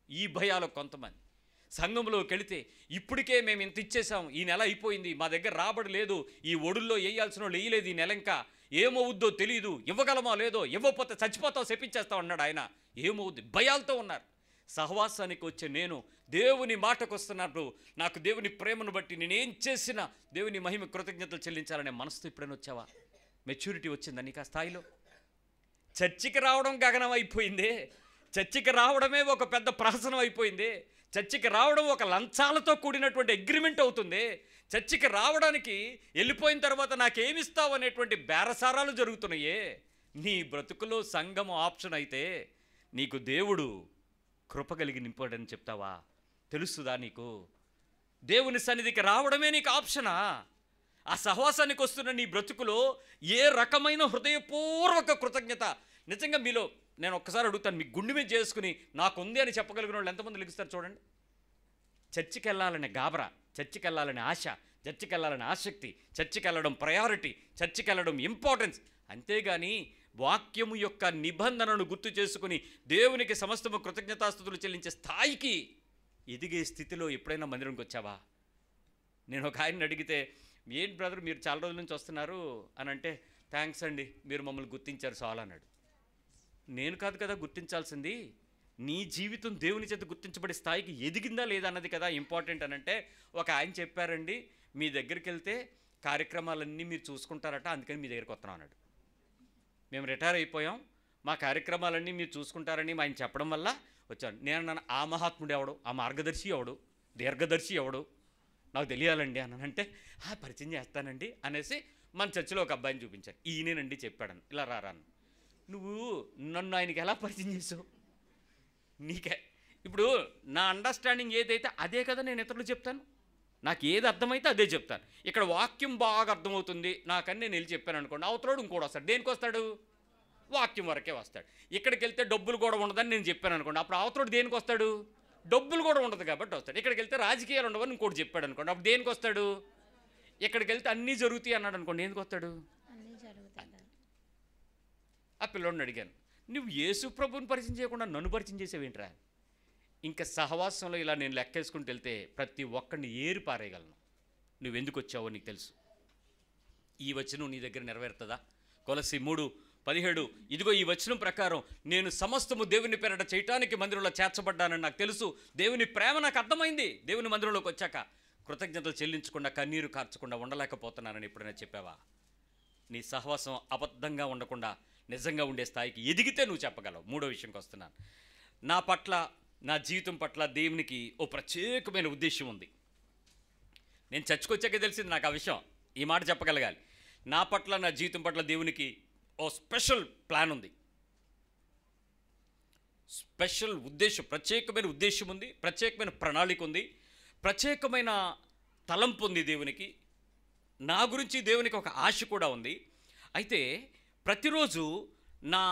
ఈ భయాలు కొంతమంది. సంఘంలోకి వెళితే ఇప్పటికే మేము ఇంత ఇచ్చేసాం, ఈ నెల అయిపోయింది, మా దగ్గర రాబడి లేదు, ఈ ఒడుల్లో వేయాల్సిన వాళ్ళు వేయలేదు, ఈ నెల ఇంకా ఏమవుద్దో తెలియదు, ఇవ్వగలమో లేదో, ఇవ్వకపోతే చచ్చిపోతావు, చెప్పించేస్తావు అన్నాడు ఆయన. ఏమవుద్ది, భయాలతో ఉన్నారు. సహవాసానికి వచ్చే నేను దేవుని మాటకు వస్తున్నప్పుడు నాకు దేవుని ప్రేమను బట్టి నేనేం చేసినా దేవుని మహిమ కృతజ్ఞతలు చెల్లించాలనే మనసుతో ఎప్పుడైనా వచ్చావా? మెచ్యూరిటీ వచ్చిందా నీకు ఆ స్థాయిలో? చర్చికి రావడం గగనం అయిపోయింది, చర్చికి రావడమే ఒక పెద్ద ప్రహసనం అయిపోయింది, చర్చికి రావడం ఒక లంచాలతో కూడినటువంటి అగ్రిమెంట్ అవుతుంది, చర్చికి రావడానికి వెళ్ళిపోయిన తర్వాత నాకేమిస్తావు అనేటువంటి బేరసారాలు జరుగుతున్నాయే. నీ బ్రతుకులో సంఘం ఆప్షన్ అయితే నీకు దేవుడు కృప కలిగి నింపాడని చెప్తావా? తెలుస్తుందా నీకు? దేవుని సన్నిధికి రావడమే నీకు ఆప్షనా? ఆ సహవాసానికి వస్తున్న నీ బ్రతుకులో ఏ రకమైన హృదయపూర్వక కృతజ్ఞత నిజంగా మీలో, నేను ఒక్కసారి అడుగుతాను, మీ గుండె మీద చేసుకుని నాకుంది అని చెప్పగలిగిన వాళ్ళు ఎంతమంది లెగిస్తారు చూడండి. చర్చికి వెళ్ళాలనే గాబరా, చర్చికి వెళ్ళాలనే ఆశ, చర్చికి వెళ్ళాలనే ఆసక్తి, చర్చికి వెళ్ళడం ప్రయారిటీ, చర్చికి వెళ్ళడం ఇంపార్టెన్స్. అంతేగాని వాక్యము యొక్క నిబంధనను గుర్తు చేసుకుని దేవునికి సమస్తము కృతజ్ఞతాస్తుతులు చెల్లించే స్థాయికి ఎదిగే స్థితిలో ఎప్పుడైనా మందిరంకి వచ్చావా? నేను ఒక ఆయన్ని అడిగితే, ఏంటి బ్రదర్ మీరు చాలా రోజుల నుంచి వస్తున్నారు అని అంటే, థ్యాంక్స్ అండి మీరు మమ్మల్ని గుర్తించారు చాలు అన్నాడు. నేను కాదు కదా గుర్తించాల్సింది, నీ జీవితం దేవుని చేత గుర్తించబడే స్థాయికి ఎదిగిందా లేదా అన్నది కదా ఇంపార్టెంట్. అని అంటే ఒక ఆయన చెప్పారండి, మీ దగ్గరికి వెళ్తే కార్యక్రమాలన్నీ మీరు చూసుకుంటారట, అందుకని మీ దగ్గరికి వస్తున్నాం అన్నాడు. మేము రిటైర్ అయిపోయాం, మా కార్యక్రమాలన్నీ మీరు చూసుకుంటారని ఆయన చెప్పడం వల్ల వచ్చాను. నేను ఆ మహాత్ముడు ఎవడు, ఆ మార్గదర్శి ఎవడు, దీర్ఘదర్శి ఎవడు నాకు తెలియాలండి అనంటే, పరిచయం చేస్తానండి అనేసి మన చర్చిలో ఒక అబ్బాయిని చూపించారు. ఈయనేనండి చెప్పాడని, ఇలా రారాను. నువ్వు నన్ను ఆయనకి ఎలా పరిచయం చేసావు? నీకే ఇప్పుడు నా అండర్స్టాండింగ్ ఏదైతే అదే కదా నేను ఇతరులు చెప్తాను, నాకు ఏది అర్థమైతే అదే చెప్తాను. ఇక్కడ వాక్యం బాగా అర్థమవుతుంది నాకని నేను వెళ్ళి చెప్పాను అనుకోండి, అవతలోడు ఇంకోటి వస్తాడు, దేనికి వస్తాడు? వాక్యం వరకే వస్తాడు. ఇక్కడికి వెళ్తే డబ్బులు కూడా ఉండదని నేను చెప్పాను అనుకోండి, అప్పుడు అవతలోడు దేనికి వస్తాడు? డబ్బులు కూడా ఉండదు కాబట్టి వస్తాడు. ఇక్కడికి వెళ్తే రాజకీయాలు ఉండవని ఇంకోటి చెప్పాడు అనుకోండి, అప్పుడు దేనికి వస్తాడు? ఇక్కడికి వెళ్తే అన్నీ జరుగుతాయి అన్నాడు అనుకోండి, ఎందుకు వస్తాడు? ఆ పిల్లోడిని అడిగాను, నువ్వు యేసు ప్రభువుని పరిచయం చేయకుండా నన్ను పరిచయం చేసేవేంట్రా? ఇంకా సహవాసంలో ఇలా నేను లెక్కేసుకుంటూ వెళ్తే ప్రతి ఒక్కడిని ఏరి పారేయగలను. నువ్వెందుకు వచ్చావో నీకు తెలుసు. ఈ వచనం నీ దగ్గర నెరవేరుతుందా? కొలస్సీ 3:17, ఇదిగో ఈ వచనం ప్రకారం నేను సమస్తము దేవుని పేరట చేయటానికి మందిరంలో చేర్చబడ్డానని నాకు తెలుసు. దేవుని ప్రేమ నాకు అర్థమైంది. దేవుని మందిరంలోకి వచ్చాక కృతజ్ఞతలు చెల్లించకుండా, కన్నీరు కార్చకుండా ఉండలేకపోతున్నానని ఎప్పుడైనా చెప్పావా? నీ సహవాసం అబద్ధంగా ఉండకుండా నిజంగా ఉండే స్థాయికి ఎదిగితే నువ్వు చెప్పగలవు. మూడో విషయంకి వస్తున్నాను. నా పట్ల, నా జీవితం పట్ల దేవునికి ఓ ప్రత్యేకమైన ఉద్దేశం ఉంది. నేను చర్చకొచ్చాకే తెలిసింది నాకు ఆ విషయం. ఈ మాట చెప్పగలగాలి. నా పట్ల, నా జీవితం పట్ల దేవునికి ఓ స్పెషల్ ప్లాన్ ఉంది, స్పెషల్ ఉద్దేశం, ప్రత్యేకమైన ఉద్దేశం ఉంది, ప్రత్యేకమైన ప్రణాళిక ఉంది, ప్రత్యేకమైన తలంపు ఉంది దేవునికి. నా గురించి దేవునికి ఒక ఆశ కూడా ఉంది. అయితే ప్రతిరోజు నా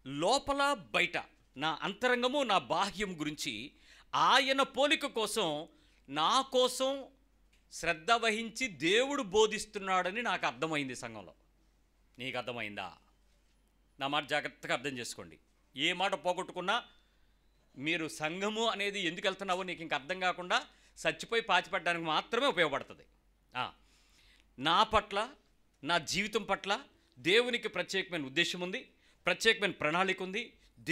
లోపల బయట, నా అంతరంగము, నా బాహ్యం గురించి ఆయన పోలిక కోసం, నా కోసం శ్రద్ధ వహించి దేవుడు బోధిస్తున్నాడని నాకు అర్థమైంది సంఘంలో. నీకు అర్థమైందా? నా మాట జాగ్రత్తగా అర్థం చేసుకోండి. ఏ మాట పోగొట్టుకున్నా మీరు సంఘము అనేది ఎందుకు వెళ్తున్నావో నీకు ఇంక అర్థం కాకుండా చచ్చిపోయి పాచిపడడానికి మాత్రమే ఉపయోగపడుతుంది. నా పట్ల, నా జీవితం పట్ల దేవునికి ప్రత్యేకమైన ఉద్దేశం ఉంది, ప్రత్యేకమైన ప్రణాళిక ఉంది,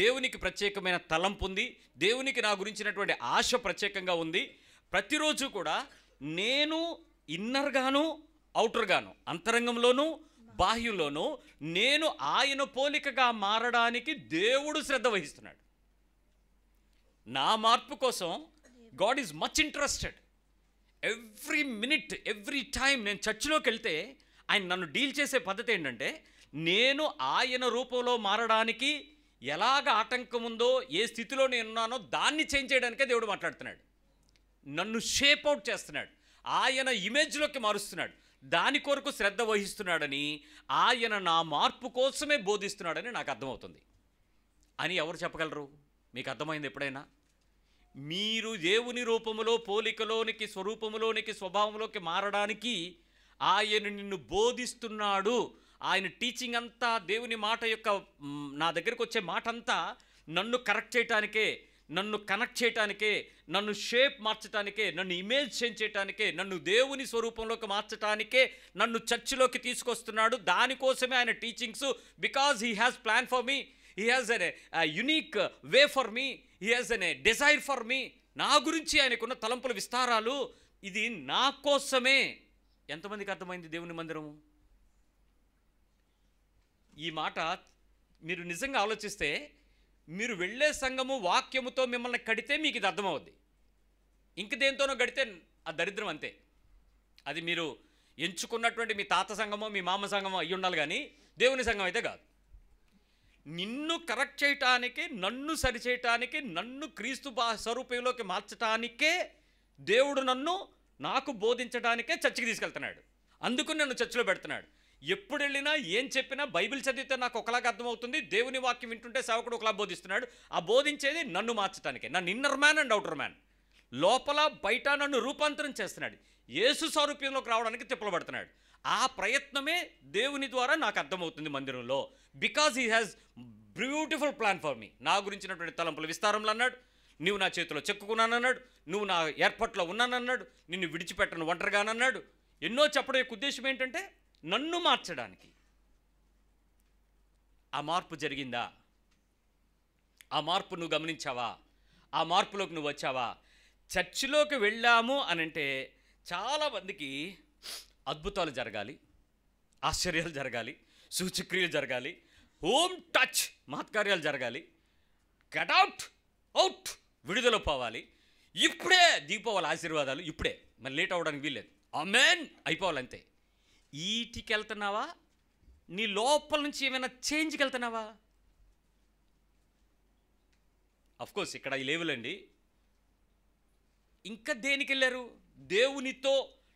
దేవునికి ప్రత్యేకమైన తలంపు ఉంది, దేవునికి నా గురించినటువంటి ఆశ ప్రత్యేకంగా ఉంది. ప్రతిరోజు కూడా నేను ఇన్నర్గాను, అవుటర్గాను, అంతరంగంలోనూ బాహ్యంలోనూ నేను ఆయన పోలికగా మారడానికి దేవుడు శ్రద్ధ వహిస్తున్నాడు. నా మార్పు కోసం God is much interested. Every minute, every time నేను చర్చిలోకి వెళ్తే ఆయన నన్ను డీల్ చేసే పద్ధతి ఏంటంటే, నేను ఆయన రూపంలో మారడానికి ఎలాగ ఆటంకం ఉందో, ఏ స్థితిలో నేనున్నానో దాన్ని చేంజ్ చేయడానికే దేవుడు మాట్లాడుతున్నాడు. నన్ను షేప్ అవుట్ చేస్తున్నాడు, ఆయన ఇమేజ్లోకి మారుస్తున్నాడు, దాని కొరకు శ్రద్ధ వహిస్తున్నాడని, ఆయన నా మార్పు కోసమే బోధిస్తున్నాడని నాకు అర్థమవుతుంది. అని ఎవరు చెప్పగలరు? మీకు అర్థమైంది ఎప్పుడైనా? మీరు దేవుని రూపములో, పోలికలోనికి, స్వరూపములోనికి, స్వభావంలోకి మారడానికి ఆయన నిన్ను బోధిస్తున్నాడు. ఆయన టీచింగ్ అంతా, దేవుని మాట యొక్క, నా దగ్గరికి వచ్చే మాట అంతా నన్ను కరెక్ట్ చేయటానికే, నన్ను కనెక్ట్ చేయటానికే, నన్ను షేప్ మార్చడానికే, నన్ను ఇమేజ్ చేంజ్ చేయటానికే, నన్ను దేవుని స్వరూపంలోకి మార్చడానికే నన్ను చర్చిలోకి తీసుకొస్తున్నాడు. దానికోసమే ఆయన teachings. Because he has plan for me, he has N unique way for me, he has N desire for me. నా గురించి ఆయనకున్న తలంపుల విస్తారాలు, ఇది నా కోసమే. ఎంతమందికి అర్థమైంది దేవుని మందిరము? ఈ మాట మీరు నిజంగా ఆలోచిస్తే, మీరు వెళ్ళే సంఘము వాక్యముతో మిమ్మల్ని కడితే మీకు ఇది అర్థమవుద్ది. ఇంక దేంతోనో కడితే ఆ దరిద్రం అంతే. అది మీరు ఎంచుకున్నటువంటి మీ తాత సంఘమో, మీ మామ సంఘమో అయ్యి ఉండాలి, కానీ దేవుని సంఘం అయితే కాదు. నిన్ను కరెక్ట్ చేయటానికి, నన్ను సరిచేయటానికి, నన్ను క్రీస్తు స్వరూపంలోకి మార్చటానికే దేవుడు నన్ను, నాకు బోధించడానికే చర్చికి తీసుకెళ్తున్నాడు. అందుకు నన్ను చర్చిలో పెడుతున్నాడు. ఎప్పుడు వెళ్ళినా, ఏం చెప్పినా, బైబిల్ చదివితే నాకు ఒకలాగా అర్థమవుతుంది, దేవుని వాక్యం వింటుంటే సేవకుడు ఒకలా బోధిస్తున్నాడు. ఆ బోధించేది నన్ను మార్చడానికే, నన్ను inner man and outer man, లోపల బయట నన్ను రూపాంతరం చేస్తున్నాడు. యేసు స్వరూపంలోకి రావడానికి తిప్పలు పడుతున్నాడు. ఆ ప్రయత్నమే దేవుని ద్వారా నాకు అర్థమవుతుంది మందిరంలో. Because he has beautiful plan for me. నా గురించినటువంటి తలంపుల విస్తారంలో అన్నాడు, నువ్వు నా చేతిలో చెక్కుకున్నానన్నాడు, నువ్వు నా ఏర్పాట్లో ఉన్నానన్నాడు, నిన్ను విడిచిపెట్టను ఒంటరిగానన్నాడు. ఎన్నో చెప్పడం యొక్క ఉద్దేశం ఏంటంటే నన్ను మార్చడానికి. ఆ మార్పు జరిగిందా? ఆ మార్పు నువ్వు గమనించావా? ఆ మార్పులోకి నువ్వు వచ్చావా? చర్చిలోకి వెళ్ళాము అని అంటే చాలామందికి అద్భుతాలు జరగాలి, ఆశ్చర్యాలు జరగాలి, సూచక్రియలు జరగాలి, హోమ్ టచ్ మహత్కార్యాలు జరగాలి, గట్ అవుట్, అవుట్, విడుదల పోవాలి, ఇప్పుడే దిగిపోవాలి ఆశీర్వాదాలు, ఇప్పుడే, మరి లేట్ అవ్వడానికి వీల్లేదు, ఆమేన్ అయిపోవాలంతే. ఈటికి వెళ్తున్నావా? నీ లోపల నుంచి ఏమైనా చేంజ్కి వెళ్తున్నావా? అఫ్కోర్స్ ఇక్కడ ఈ లేవులండి. ఇంకా దేనికి వెళ్ళారు? దేవునితో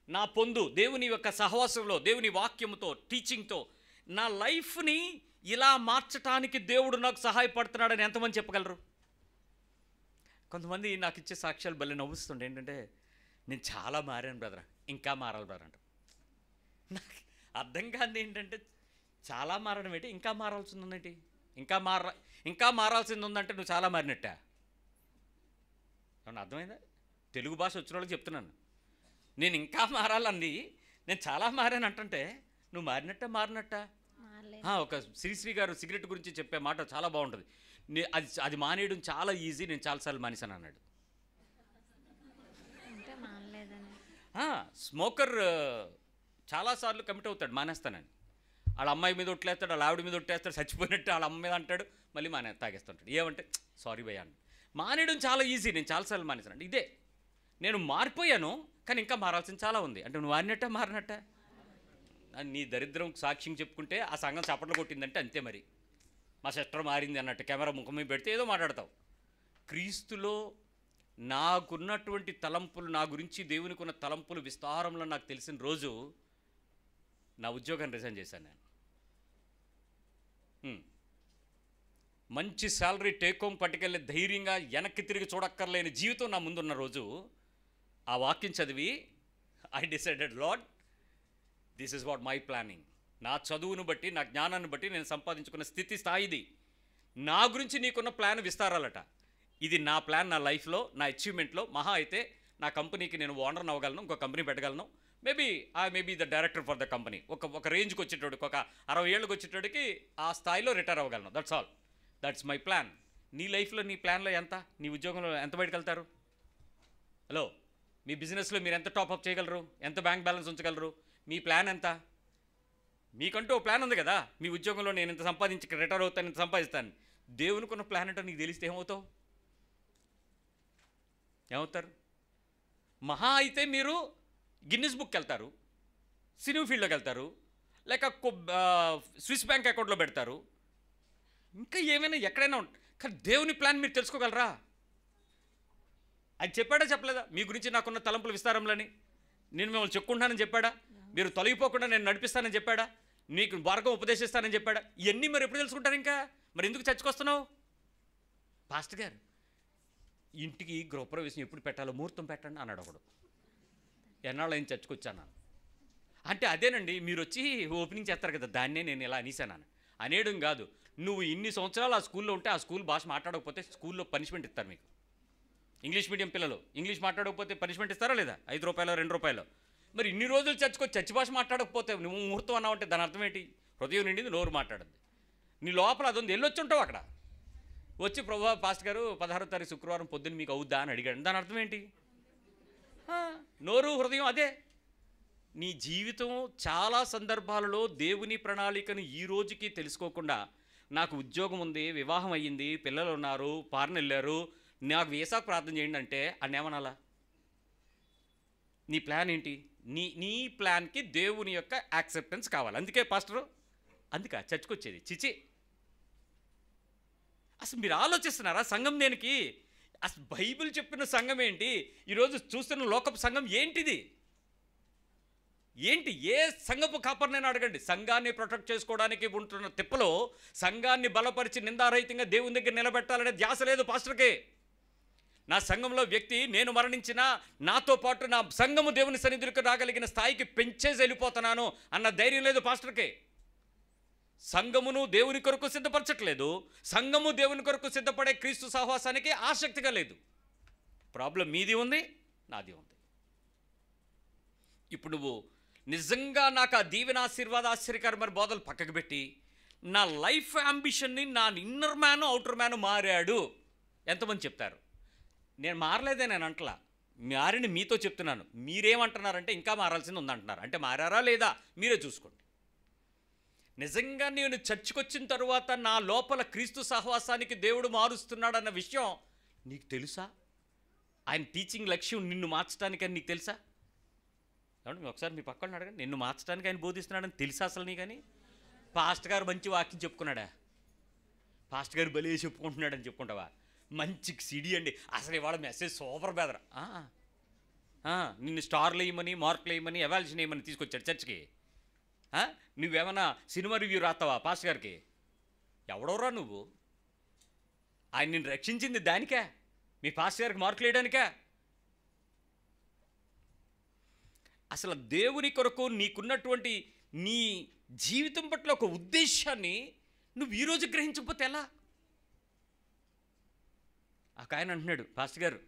నా పొందు, దేవుని యొక్క సహవాసంలో, దేవుని వాక్యముతో, టీచింగ్తో నా లైఫ్ని ఇలా మార్చడానికి దేవుడు నాకు సహాయపడుతున్నాడని ఎంతమంది చెప్పగలరు? కొంతమంది నాకు ఇచ్చే సాక్ష్యాలు భలే నవ్వుస్తుండే. ఏంటంటే, నేను చాలా మారాను బ్రదర్, ఇంకా మారాలి బ్రదర్ అంట. నాకు అర్థం కాదు ఏంటంటే, చాలా మారడం ఏంటి, ఇంకా మారాల్సింది ఉందేంటి, ఇంకా మారాల్సింది ఉందంటే నువ్వు చాలా మారినట్ట. ఏమన్నా అర్థమైందా? తెలుగు భాష వచ్చిన వాళ్ళకి చెప్తున్నాను. నేను ఇంకా మారాలండి, నేను చాలా మారాను అంటే నువ్వు మారినట్ట. ఒక శ్రీశ్రీ గారు సిగరెట్ గురించి చెప్పే మాట చాలా బాగుంటుంది. అది మానేయడం చాలా ఈజీ, నేను చాలాసార్లు మానేశాను అన్నాడు. స్మోకర్ చాలాసార్లు కమిట్ అవుతాడు మానేస్తానని. వాళ్ళ అమ్మాయి మీద ఒట్లేస్తాడు, వాళ్ళ ఆవిడ మీద ఒట్టేస్తాడు, చచ్చిపోయినట్టు వాళ్ళ అమ్మ మీద అంటాడు, మళ్ళీ తాగేస్తుంటాడు. ఏమంటే సారీ భయ్యా అని. మానేయడం చాలా ఈజీ, నేను చాలాసార్లు మానేశాను. ఇదే నేను మారిపోయాను, కానీ ఇంకా మారాల్సింది చాలా ఉంది. అంటే నువ్వు మారినట్ట నీ దరిద్రం సాక్ష్యం చెప్పుకుంటే ఆ సంఘం చప్పట్లు కొట్టిందంటే అంతే. మరి మా సిస్టర్ మారింది అన్నట్టు కెమెరా ముఖం మీద పెడితే ఏదో మాట్లాడతావు. క్రీస్తులో నాకున్నటువంటి తలంపులు, నా గురించి దేవునికి ఉన్న తలంపులు విస్తారంలో నాకు తెలిసిన రోజు నా ఉద్యోగాన్ని రిజైన్ చేశాను నేను. మంచి శాలరీ టేక్ హోమ్ పట్టుకెళ్ళి ధైర్యంగా వెనక్కి తిరిగి చూడక్కర్లేని జీవితం నా ముందున్న రోజు ఆ వాక్యం చదివి I decided lord, this is what my planning. నా చదువును బట్టి, నా జ్ఞానాన్ని బట్టి నేను సంపాదించుకున్న స్థాయిది. నా గురించి నీకున్న ప్లాన్ విస్తారాలట. ఇది నా ప్లాన్, నా లైఫ్లో, నా అచీవ్మెంట్లో. మహా అయితే నా కంపెనీకి నేను ఓనర్ని అవ్వగలను, ఇంకో కంపెనీ పెట్టగలను. Maybe the director for the company. ఒక రేంజ్కి వచ్చేటోడికి, ఒక 60 ఏళ్ళకి వచ్చేటోడికి ఆ స్థాయిలో రిటైర్ అవ్వగలను. That's all. That's my plan. నీ లైఫ్లో, నీ ప్లాన్లో ఎంత, నీ ఉద్యోగంలో ఎంత బయటకు వెళ్తారు? హలో, మీ బిజినెస్లో మీరు ఎంత టాప్అప్ చేయగలరు, ఎంత బ్యాంక్ బ్యాలెన్స్ ఉంచగలరు, మీ ప్లాన్ ఎంత? మీకంటూ ఓ ప్లాన్ ఉంది కదా. మీ ఉద్యోగంలో నేను ఇంత సంపాదించి రిటైర్ అవుతాను, ఇంత సంపాదిస్తాను. దేవునికున్న ప్లాన్ అంటే నీకు తెలిస్తే ఏమవుతారు? మహా అయితే మీరు గిన్నిస్ బుక్కి వెళ్తారు, సినిమా ఫీల్డ్లోకి వెళ్తారు, లేక స్విస్ బ్యాంక్ అకౌంట్లో పెడతారు, ఇంకా ఏమైనా ఎక్కడైనా కానీ దేవుని ప్లాన్ మీరు తెలుసుకోగలరా? అది చెప్పాడా చెప్పలేదా? మీ గురించి నాకున్న తలంపుల విస్తారంలోని నేను మిమ్మల్ని చెప్పుకుంటానని చెప్పాడా? మీరు తొలగిపోకుండా నేను నడిపిస్తానని చెప్పాడా? నీకు మార్గం ఉపదేశిస్తానని చెప్పాడా? ఇవన్నీ మరి ఎప్పుడు తెలుసుకుంటారు? ఇంకా మరి ఎందుకు చర్చకొస్తున్నావు? పాస్టర్ గారు, ఇంటికి గృహప్రవేశం ఎప్పుడు పెట్టాలో ముహూర్తం పెట్టండి అన్నాడు ఒకడు. ఎన్నాళ్ళు ఏం చర్చకొచ్చాను అంటే అదేనండి, మీరు వచ్చి ఓపెనింగ్ చేస్తారు కదా, దాన్నే నేను ఇలా అనేసాను అనేయడం కాదు. నువ్వు ఇన్ని సంవత్సరాలు ఆ స్కూల్లో ఉంటే ఆ స్కూల్ భాష మాట్లాడకపోతే స్కూల్లో పనిష్మెంట్ ఇస్తారు మీకు. ఇంగ్లీష్ మీడియం పిల్లలు ఇంగ్లీష్ మాట్లాడకపోతే పనిష్మెంట్ ఇస్తారా లేదా? 5 రూపాయలు 2 రూపాయలు. మరి ఇన్ని రోజులు చర్చి భాష మాట్లాడకపోతే నువ్వు ముహూర్తం అన్నావు అంటే దాని అర్థం ఏంటి? హృదయం నిండింది, నోరు మాట్లాడద్దు. నీ లోపల అదొంది వెళ్ళొచ్చి ఉంటావు అక్కడ. వచ్చి ప్రభు పాస్టర్ గారు 16వ తారీఖు శుక్రవారం పొద్దున్న మీకు అవుద్దా అని అడిగాడు. దాని అర్థం ఏంటి? నోరు హృదయం అదే. నీ జీవితం చాలా సందర్భాలలో దేవుని ప్రణాళికను ఈ రోజుకి తెలుసుకోకుండా, నాకు ఉద్యోగం ఉంది, వివాహం అయ్యింది, పిల్లలు ఉన్నారు, పార్న వెళ్ళారు, నాకు వీసాకు ప్రార్థన చేయండి అంటే అన్నేమనాలా? నీ ప్లాన్ ఏంటి? నీ ప్లాన్కి దేవుని యొక్క యాక్సెప్టెన్స్ కావాలి. అందుకే పాస్టరు, అందుకే చర్చకొచ్చేది. చిచి, అసలు మీరు ఆలోచిస్తున్నారా? సంఘం దేనికి? అసలు బైబిల్ చెప్పిన సంఘం ఏంటి? ఈరోజు చూస్తున్న లోకపు సంఘం ఏంటిది? ఏంటి? ఏ సంఘపు కాపర్నైనా అడగండి. సంఘాన్ని ప్రొటెక్ట్ చేసుకోవడానికి ఉంటున్న తిప్పలో సంఘాన్ని బలపరిచి నిందారహితంగా దేవుని దగ్గర నిలబెట్టాలనే ధ్యాస లేదు పాస్టర్కి. నా సంఘంలో వ్యక్తి నేను మరణించినా నాతో పాటు నా సంఘము దేవుని సన్నిధికి రాగలిగిన స్థాయికి పెంచేసి వెళ్ళిపోతున్నాను అన్న ధైర్యం లేదు పాస్టర్కి. సంఘమును దేవుని కొరకు సిద్ధపరచట్లేదు, సంఘము దేవుని కొరకు సిద్ధపడే క్రీస్తు సహవాసానికి ఆసక్తిగా లేదు. ప్రాబ్లం మీది ఉంది, నాది ఉంది. ఇప్పుడు నువ్వు నిజంగా నాకు ఆ దీవెన ఆశీర్వాద ఆశ్చర్యకరమైన బోధలు పక్కకు పెట్టి నా లైఫ్ అంబిషన్ని, నా ఇన్నర్ మ్యాను అవుటర్ మ్యాను మారాడు ఎంతమంది చెప్తారు? నేను మారలేదే, నేను అంటలా, మారిని మీతో చెప్తున్నాను. మీరేమంటున్నారంటే ఇంకా మారాల్సింది ఉందంటున్నారు. అంటే మారారా లేదా మీరే చూసుకోండి. నిజంగా నేను చర్చకొచ్చిన తరువాత నా లోపల క్రీస్తు సహవాసానికి దేవుడు మారుస్తున్నాడన్న విషయం నీకు తెలుసా? ఆయన టీచింగ్ లక్ష్యం నిన్ను మార్చడానికి అని నీకు తెలుసా? ఏమంటే ఒకసారి మీ పక్కన అడగండి, నిన్ను మార్చడానికి ఆయన బోధిస్తున్నాడని తెలుసా అసలు నీ? కానీ పాస్టర్ గారు మంచి వాక్యం చెప్పుకున్నాడా? పాస్టర్ గారు బలే చెప్పుకుంటున్నాడని చెప్పుకుంటావా? మంచి సిడి అండి, అసలు ఇవాళ మెసేజ్ సూపర్ బెదర్. నిన్ను స్టార్లు వేయమని, మార్కులు వేయమని, ఎవాల్యుయేషన్ వేయమని తీసుకొచ్చాడు చర్చికి. నువ్వేమన్నా సినిమా రివ్యూ రాస్తావా పాస్టర్ గారికి? ఎవడోరా నువ్వు? ఆయన నిన్ను రక్షించింది దానికే? మీ పాస్టర్ గారికి మార్కులు వేయడానికే? అసలు దేవుని కొరకు నీకున్నటువంటి నీ జీవితం పట్ల ఒక ఉద్దేశాన్ని నువ్వు ఈరోజు గ్రహించకపోతే ఎలా? ఆయన అంటున్నాడు, పాస్టర్ గారు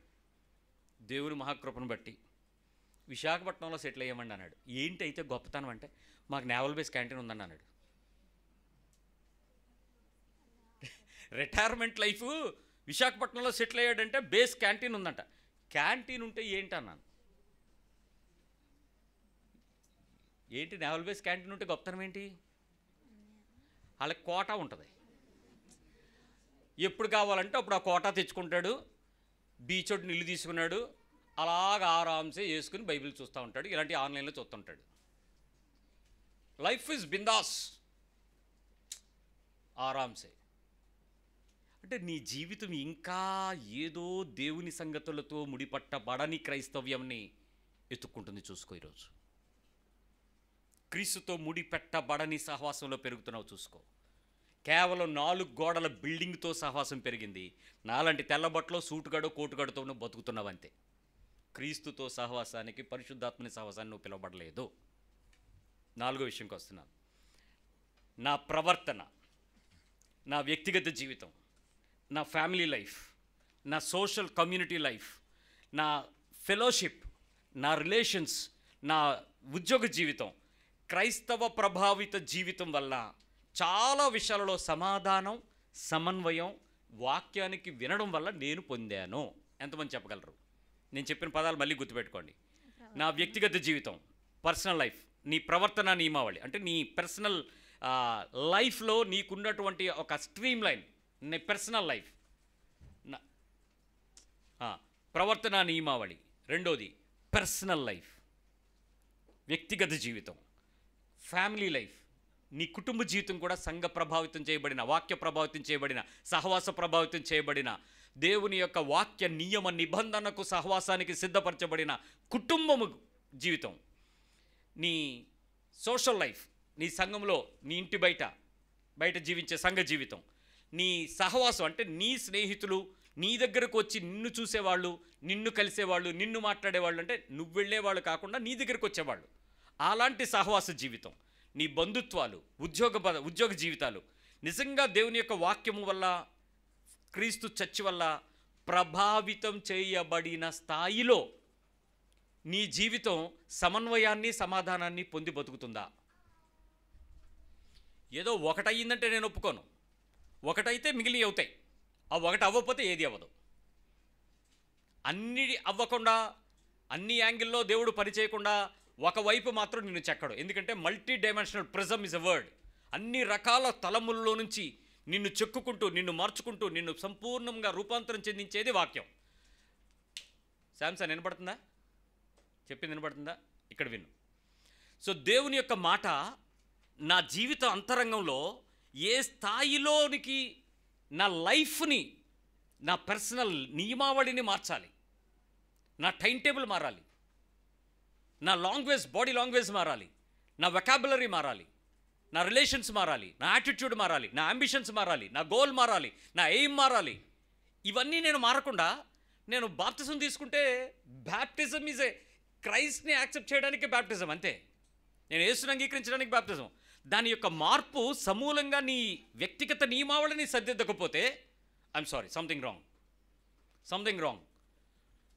దేవుని మహాకృపను బట్టి విశాఖపట్నంలో సెటిల్ అయ్యామండి అన్నాడు. ఏంటి అయితే గొప్పతనం అంటే, మాకు నేవల్ బేస్ క్యాంటీన్ ఉందని అన్నాడు. రిటైర్మెంట్ లైఫ్ విశాఖపట్నంలో సెటిల్ అయ్యాడంటే బేస్ క్యాంటీన్ ఉందంట. క్యాంటీన్ ఉంటే ఏంటి అన్నాను. ఏంటి నేవల్ బేస్ క్యాంటీన్ ఉంటే గొప్పతనం ఏంటి? వాళ్ళకి కోటా ఉంటుంది. ఎప్పుడు కావాలంటే అప్పుడు ఆ కోటా తెచ్చుకుంటాడు. బీచ్ ఒకటి నిల్లు తీసుకున్నాడు, అలాగ ఆరామ్సే వేసుకుని బైబిల్ చూస్తూ ఉంటాడు. ఇలాంటి ఆన్లైన్లో చూస్తుంటాడు. లైఫ్ ఇస్ బిందాస్, ఆరామ్సే. అంటే నీ జీవితం ఇంకా ఏదో దేవుని సంగతులతో ముడిపట్టబడని క్రైస్తవ్యంని ఎత్తుక్కుంటుంది. చూసుకో, ఈరోజు క్రీస్తుతో ముడిపెట్టబడని సహవాసంలో పెరుగుతున్నావు. చూసుకో, కేవలం 4 గోడల బిల్డింగ్తో సహవాసం పెరిగింది. నాలాంటి తెల్లబట్టలో సూటుగాడో కోటుగాడుతో నువ్వు బతుకుతున్నావు అంతే. క్రీస్తుతో సహవాసానికి, పరిశుద్ధాత్మని సహవాసాన్ని నువ్వు పిలవబడలేదు. 4వ విషయంకి వస్తున్నాను. నా ప్రవర్తన, నా వ్యక్తిగత జీవితం, నా ఫ్యామిలీ లైఫ్, నా సోషల్ కమ్యూనిటీ లైఫ్, నా ఫెలోషిప్, నా రిలేషన్స్, నా ఉద్యోగ జీవితం, క్రైస్తవ ప్రభావిత జీవితం వల్ల చాలా విషయాలలో సమాధానం, సమన్వయం, వాక్యానికి వినడం వల్ల నేను పొందాను. ఎంతమంది చెప్పగలరు? నేను చెప్పిన పదాలు మళ్ళీ గుర్తుపెట్టుకోండి. నా వ్యక్తిగత జీవితం, పర్సనల్ లైఫ్, నీ ప్రవర్తన నియమావళి, అంటే నీ పర్సనల్ లైఫ్లో నీకున్నటువంటి ఒక స్ట్రీమ్ లైన్, నీ పర్సనల్ లైఫ్, ప్రవర్తన నియమావళి. రెండోది పర్సనల్ లైఫ్, వ్యక్తిగత జీవితం. ఫ్యామిలీ లైఫ్, నీ కుటుంబ జీవితం కూడా సంఘ ప్రభావితం చేయబడిన, వాక్య ప్రభావితం చేయబడిన, సహవాస ప్రభావితం చేయబడిన, దేవుని యొక్క వాక్య నియమ నిబంధనకు సహవాసానికి సిద్ధపరచబడిన కుటుంబము జీవితం. నీ సోషల్ లైఫ్, నీ సంఘంలో, నీ ఇంటి బయట జీవించే సంఘ జీవితం. నీ సహవాసం అంటే నీ స్నేహితులు, నీ దగ్గరకు వచ్చి నిన్ను చూసేవాళ్ళు, నిన్ను కలిసేవాళ్ళు, నిన్ను మాట్లాడేవాళ్ళు, అంటే నువ్వు వెళ్ళేవాళ్ళు కాకుండా నీ దగ్గరకు వచ్చేవాళ్ళు, అలాంటి సహవాస జీవితం. నీ బంధుత్వాలు, ఉద్యోగ జీవితాలు నిజంగా దేవుని యొక్క వాక్యము వల్ల, క్రీస్తు చర్చ్ వల్ల ప్రభావితం చేయబడిన స్థాయిలో నీ జీవితం సమన్వయాన్ని, సమాధానాన్ని పొంది బతుకుతుందా? ఏదో ఒకటయ్యిందంటే నేను ఒప్పుకోను. ఒకటైతే మిగిలి అవుతాయి. ఆ ఒకటి అవ్వకపోతే ఏది అవ్వదు. అన్ని అవ్వకుండా, అన్ని యాంగిల్లో దేవుడు పనిచేయకుండా ఒకవైపు మాత్రం నిన్ను చెక్కడు. ఎందుకంటే multi dimensional prism is a word. అన్ని రకాల తలముల్లో నుంచి నిన్ను చెక్కుకుంటూ, నిన్ను మార్చుకుంటూ, నిన్ను సంపూర్ణంగా రూపాంతరం చెందించేది వాక్యం. శాంసన్ వినపడుతుందా? చెప్పింది వినపడుతుందా? ఇక్కడ విను. సో దేవుని యొక్క మాట నా జీవిత అంతరంగంలో ఏ స్థాయిలోనికి నా లైఫ్ని, నా పర్సనల్ నియమావళిని మార్చాలి, నా టైం టేబుల్ మారాలి, నా లాంగ్వేజ్, బాడీ లాంగ్వేజ్ మారాలి, నా వొకాబులరీ మారాలి, నా రిలేషన్స్ మారాలి, నా యాటిట్యూడ్ మారాలి, నా అంబిషన్స్ మారాలి, నా గోల్ మారాలి, నా ఎయిమ్ మారాలి. ఇవన్నీ నేను మారకుండా నేను బాప్టిజం తీసుకుంటే, బ్యాప్టిజం ఈజ్ ఏ క్రైస్ట్ని యాక్సెప్ట్ చేయడానికి బ్యాప్టిజం అంతే. నేను యేసుని అంగీకరించడానికి బ్యాప్టిజం. దాని యొక్క మార్పు సమూలంగా నీ వ్యక్తిగత నియమావళిని సర్దిద్దకపోతే ఐఎమ్ సారీ, సంథింగ్ రాంగ్.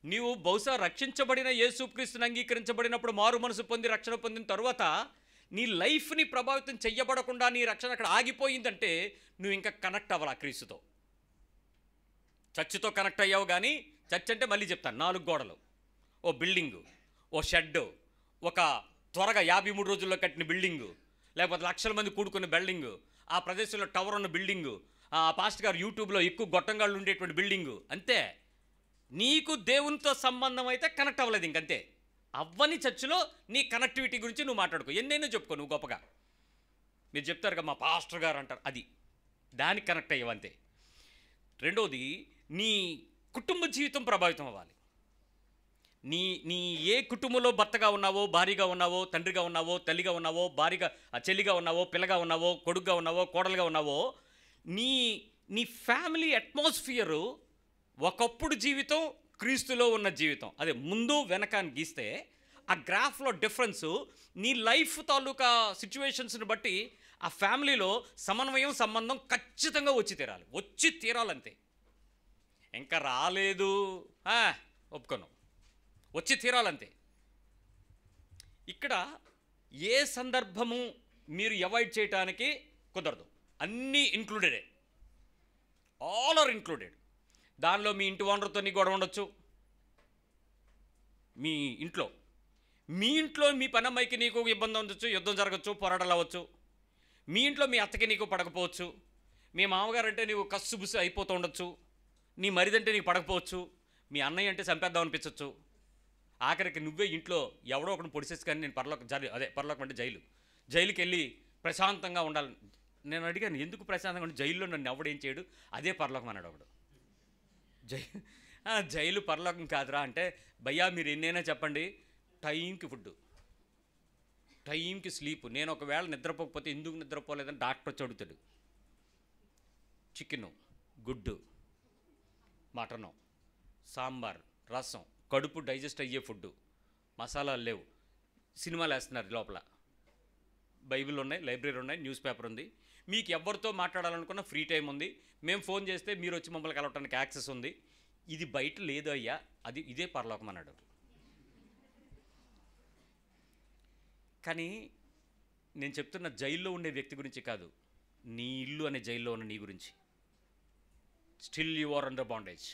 నీవు బహుశా రక్షించబడిన యేసుక్రీస్తుని అంగీకరించబడినప్పుడు, మారు మనసు పొంది రక్షణ పొందిన తర్వాత నీ లైఫ్ని ప్రభావితం చెయ్యబడకుండా నీ రక్షణ అక్కడ ఆగిపోయిందంటే నువ్వు ఇంకా కనెక్ట్ అవ్వాలి ఆ క్రీస్తుతో. చర్చితో కనెక్ట్ అయ్యావు కానీ, చర్చ్ అంటే మళ్ళీ చెప్తాను, 4 గోడలు, ఓ బిల్డింగు, ఓ షెడ్డు, ఒక త్వరగా 53 రోజుల్లో కట్టిన బిల్డింగు, లేకపోతే లక్షల మంది కూడుకున్న బిల్డింగు, ఆ ప్రదేశంలో టవర్ ఉన్న బిల్డింగు, ఆ పాస్టర్ గారు యూట్యూబ్లో ఎక్కువ గొట్టంగాళ్ళు ఉండేటువంటి బిల్డింగు. అంతే. నీకు దేవునితో సంబంధం అయితే కనెక్ట్ అవ్వలేదు ఇంకంతే. అవ్వని చర్చిలో నీ కనెక్టివిటీ గురించి నువ్వు మాట్లాడుకో, ఎన్నైనా చెప్పుకో నువ్వు గొప్పగా. మీరు చెప్తారు కదా మా పాస్టర్ గారు అంటారు, అది దానికి కనెక్ట్ అయ్యవంతే. రెండోది, నీ కుటుంబ జీవితం ప్రభావితం అవ్వాలి. నీ ఏ కుటుంబంలో భర్తగా ఉన్నావో, భార్యగా ఉన్నావో, తండ్రిగా ఉన్నావో, తల్లిగా ఉన్నావో, చెల్లిగా ఉన్నావో, పిల్లగా ఉన్నావో, కొడుకుగా ఉన్నావో, కోడలుగా ఉన్నావో, నీ ఫ్యామిలీ అట్మాస్ఫియరు ఒకప్పుడు జీవితం, క్రీస్తులో ఉన్న జీవితం, అదే ముందు వెనక అని గీస్తే ఆ గ్రాఫ్లో డిఫరెన్సు నీ లైఫ్ తాలూకా సిచ్యువేషన్స్ని బట్టి ఆ ఫ్యామిలీలో సమన్వయం, సంబంధం ఖచ్చితంగా వచ్చి తీరాలంతే. ఇంకా రాలేదు ఒప్పుకోను, వచ్చి తీరాలంతే. ఇక్కడ ఏ సందర్భము మీరు అవాయిడ్ చేయడానికి కుదరదు. అన్నీ ఇంక్లూడెడే, ఆల్ ఆర్ ఇంక్లూడెడ్. దానిలో మీ ఇంటి ఓనర్తో నీ గొడవ ఉండొచ్చు, మీ ఇంట్లో మీ పనమ్మాయికి నీకు ఇబ్బంది ఉండొచ్చు, యుద్ధం జరగచ్చు, పోరాటాలు అవ్వచ్చు. మీ ఇంట్లో మీ అత్తకి నీకు పడకపోవచ్చు. మీ మామగారు అంటే నీకు కస్సుబుస్సు అయిపోతూ ఉండొచ్చు. నీ మరిదంటే నీకు పడకపోవచ్చు. మీ అన్నయ్య అంటే చంపేద్దాం అనిపించవచ్చు. ఆఖరికి నువ్వే ఇంట్లో ఎవడో ఒకటి పొడిసేసి కానీ నేను పరలోకం అంటే జైలుకి వెళ్ళి ప్రశాంతంగా ఉండాలి. నేను అడిగాను, ఎందుకు ప్రశాంతంగా ఉండి జైల్లో నన్ను ఎవడేం చేయడు, అదే పరలోకం అన్నాడు ఒకడు. జైలు పరలోకం కాదురా అంటే, భయ్యా మీరు ఎన్నైనా చెప్పండి, టైంకి ఫుడ్, టైంకి స్లీప్. నేను ఒకవేళ నిద్రపోకపోతే ఎందుకు నిద్రపోలేదని డాక్టర్ వచ్చి అడుగుతాడు. చికెను, గుడ్డు, మటను, సాంబార్, రసం, కడుపు డైజెస్ట్ అయ్యే ఫుడ్, మసాలాలు లేవు. సినిమాలు వేస్తున్నారు లోపల, బైబిల్ ఉన్నాయి, లైబ్రరీ ఉన్నాయి, న్యూస్ పేపర్ ఉంది. మీకు ఎవరితో మాట్లాడాలనుకున్న ఫ్రీ టైం ఉంది. మేము ఫోన్ చేస్తే మీరు వచ్చి మమ్మల్ని కలవటానికి యాక్సెస్ ఉంది. ఇది బయట లేదు అయ్యా, ఇదే పరలోకం అన్నాడు. కానీ నేను చెప్తున్న జైల్లో ఉండే వ్యక్తి గురించి కాదు, నీ ఇల్లు అనే జైల్లో ఉన్న నీ గురించి. Still you are under bondage.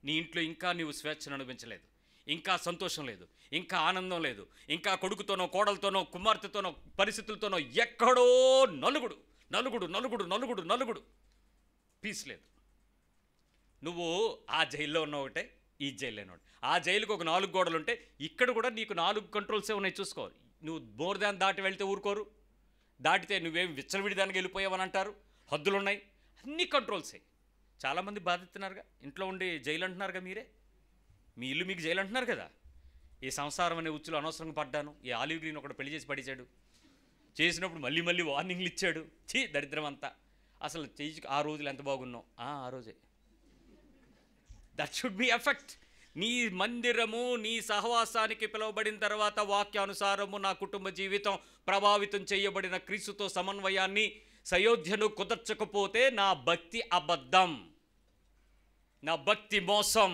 నీ ఇంట్లో ఇంకా నీవు స్వేచ్ఛను అనుభవించలేదు, ఇంకా సంతోషం లేదు, ఇంకా ఆనందం లేదు, ఇంకా కొడుకుతోనో కోడలతోనో కుమార్తెతోనో పరిస్థితులతోనో ఎక్కడో నలుగుడు పీస్ లేదు. నువ్వు ఆ జైల్లో ఉన్నావు ఒకటే, ఈ జైల్లో ఉన్నావు. ఆ జైలుకు ఒక 4 గోడలు ఉంటే ఇక్కడ కూడా నీకు 4 కంట్రోల్సే ఉన్నాయి, చూసుకోవాలి. నువ్వు మోర్ దాన్ దాటి వెళ్తే ఊరుకోరు, దాటితే నువ్వేం విచ్చలవిడిదానికి వెళ్ళిపోయావని అంటారు. హద్దులు ఉన్నాయి, అన్ని కంట్రోల్సే. చాలామంది బాధిస్తున్నారుగా, ఇంట్లో ఉండి జైలు అంటున్నారుగా. మీరే మీ ఇల్లు మీకు జైలు అంటున్నారు కదా. ఈ సంసారం అనే ఉచ్చులు అనవసరంగా పడ్డాను. ఈ ఆలివ్ గ్రీన్ ఒకటి పెళ్లి చేసి పడేశాడు, చేసినప్పుడు మళ్ళీ వార్నింగ్లు ఇచ్చాడు. దరిద్రం అంతా. అసలు చేసి ఆ రోజులు ఎంత బాగున్నావు, ఆ రోజే. That should be effect. నీ మందిరము, నీ సహవాసానికి పిలువబడిన తర్వాత వాక్యానుసారము నా కుటుంబ జీవితం ప్రభావితం చేయబడిన క్రీస్తుతో సమన్వయాన్ని సయోధ్యను కుదర్చకపోతే నా భక్తి అబద్ధం, నా భక్తి మోసం,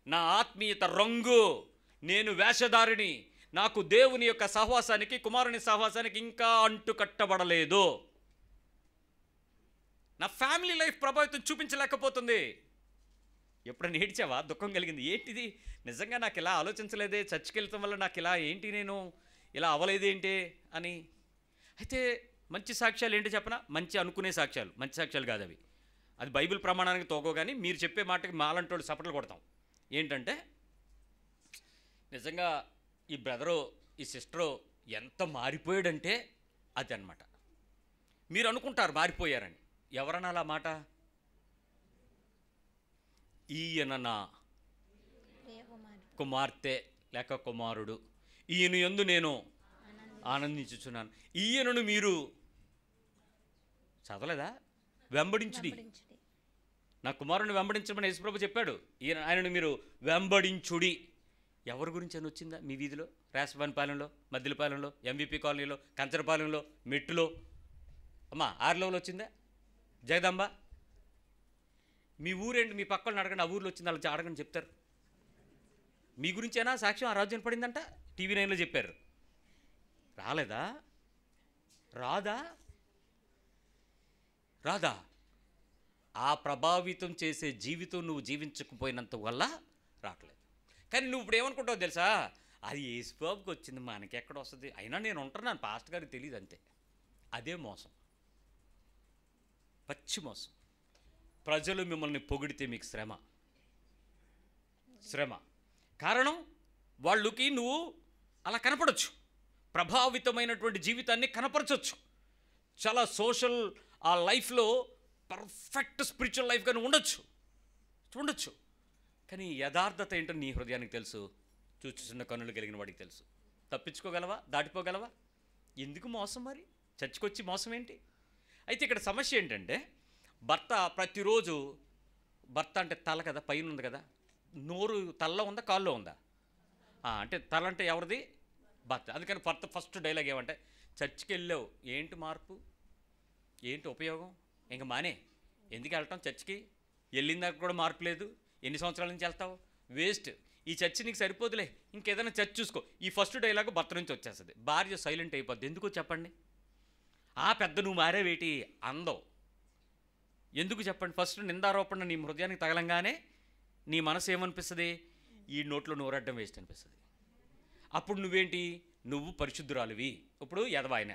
నా ఆత్మీయత రంగు, నేను వేషధారిని, నాకు దేవుని యొక్క సహవాసానికి, కుమారుని సహవాసానికి ఇంకా అంటు కట్టబడలేదు. నా ఫ్యామిలీ లైఫ్ ప్రభావితం చూపించలేకపోతుంది. ఎప్పుడైనా ఏడ్చావా? దుఃఖం కలిగింది, ఏంటిది నిజంగా నాకు ఇలా ఆలోచించలేదే, చర్చికి వెళ్తాం వల్ల నాకు ఇలా ఏంటి, నేను ఇలా అవ్వలేదేంటి అని. అయితే మంచి సాక్ష్యాలు ఏంటి చెప్పనా? మంచి అనుకునే సాక్ష్యాలు, మంచి సాక్ష్యాలు కాదు అవి. అది బైబిల్ ప్రమాణానికి తోగో. కానీ మీరు చెప్పే మాటకి మాలంటోళ్ళు సపట్లు కొడతాం. ఏంటంటే, నిజంగా ఈ బ్రదరు, ఈ సిస్టరు ఎంత మారిపోయాడంటే అది అన్నమాట. మీరు అనుకుంటారు మారిపోయారని. ఎవరన్నా అలా మాట? ఈయన నా కుమార్తె లేక కుమారుడు, ఈయన యందు నేను ఆనందించుచున్నాను. ఈయనను మీరు చదవలేదా? వెంబడించుడి, నా కుమారుని వెంబడించమని యేసుప్రభు చెప్పాడు. ఆయనను మీరు వెంబడించుడి. ఎవరి గురించి అని వచ్చిందా మీ వీధిలో? రాసపాలెంలో, మద్దిలపాలెంలో, ఎంవిపి కాలనీలో, కంచరపాలెంలో, మెట్టులో, అమ్మా ఆర్లోలో వచ్చిందా? జగదాంబ, మీ ఊరేంటి? మీ పక్కన అడగండి, ఆ ఊర్లో వచ్చింది, అలా అడగని చెప్తారు. మీ గురించేనా సాక్ష్యం ఆ రాజ్యం పడిందంట? టీవీ 9లో చెప్పారు. రాలేదా? రాదా? ఆ ప్రభావితం చేసే జీవితం నువ్వు జీవించకపోయినంత వల్ల రావట్లేదు. కానీ నువ్వు ఇప్పుడు ఏమనుకుంటావు తెలుసా? అది యేసుబాబుకి వచ్చింది, మనకి ఎక్కడ వస్తుంది? అయినా నేను ఉంటున్నాను, పాస్టర్ గారికి తెలియదు అంతే. అదే మోసం, పచ్చి మోసం. ప్రజలు మిమ్మల్ని పొగిడితే మీకు శ్రమ. కారణం వాళ్ళకి నువ్వు అలా కనపడవచ్చు, ప్రభావితమైనటువంటి జీవితాన్ని కనపరచవచ్చు. చాలా సోషల్ ఆ లైఫ్లో పర్ఫెక్ట్ స్పిరిచువల్ లైఫ్గా నువ్వు ఉండొచ్చు. కానీ యథార్థత ఏంటో నీ హృదయానికి తెలుసు, చూచుచున్న కన్నులు కలిగిన వాడికి తెలుసు. తప్పించుకోగలవా? దాటిపోగలవా? ఎందుకు మోసం? మరి చర్చికొచ్చి మోసం ఏంటి? అయితే ఇక్కడ సమస్య ఏంటంటే, భర్త ప్రతిరోజు, భర్త అంటే తల కదా, పైన ఉంది కదా, నోరు తలలో ఉందా కాల్లో ఉందా? అంటే తల అంటే ఎవరిది? భర్త. అందుకని భర్త ఫస్ట్ డైలాగ్ ఏమంటే, చర్చికి వెళ్ళావు, ఏంటి మార్పు, ఏంటి ఉపయోగం, ఇంక మానే, ఎందుకు వెళ్ళటం చర్చికి? వెళ్ళిందాక కూడా మార్పు లేదు, ఎన్ని సంవత్సరాల నుంచి వెళ్తావు, వేస్ట్. ఈ చర్చ్ నీకు సరిపోదులే, ఇంకేదైనా చర్చ్ చూసుకో. ఈ ఫస్ట్ డైలాగ్ భర్త నుంచి వచ్చేస్తుంది. భార్య సైలెంట్ అయిపోద్ది. ఎందుకో చెప్పండి? ఆ పెద్ద నువ్వు మారేవేటి అందం. ఎందుకు చెప్పండి? ఫస్ట్ నిందారోపణ నీ హృదయానికి తగలంగానే నీ మనసు ఏమనిపిస్తుంది? ఈ నోట్లో నోరడ్డం వేస్ట్ అనిపిస్తుంది. అప్పుడు నువ్వేంటి? నువ్వు పరిశుద్ధురాలివి. ఇప్పుడు ఎదవాయన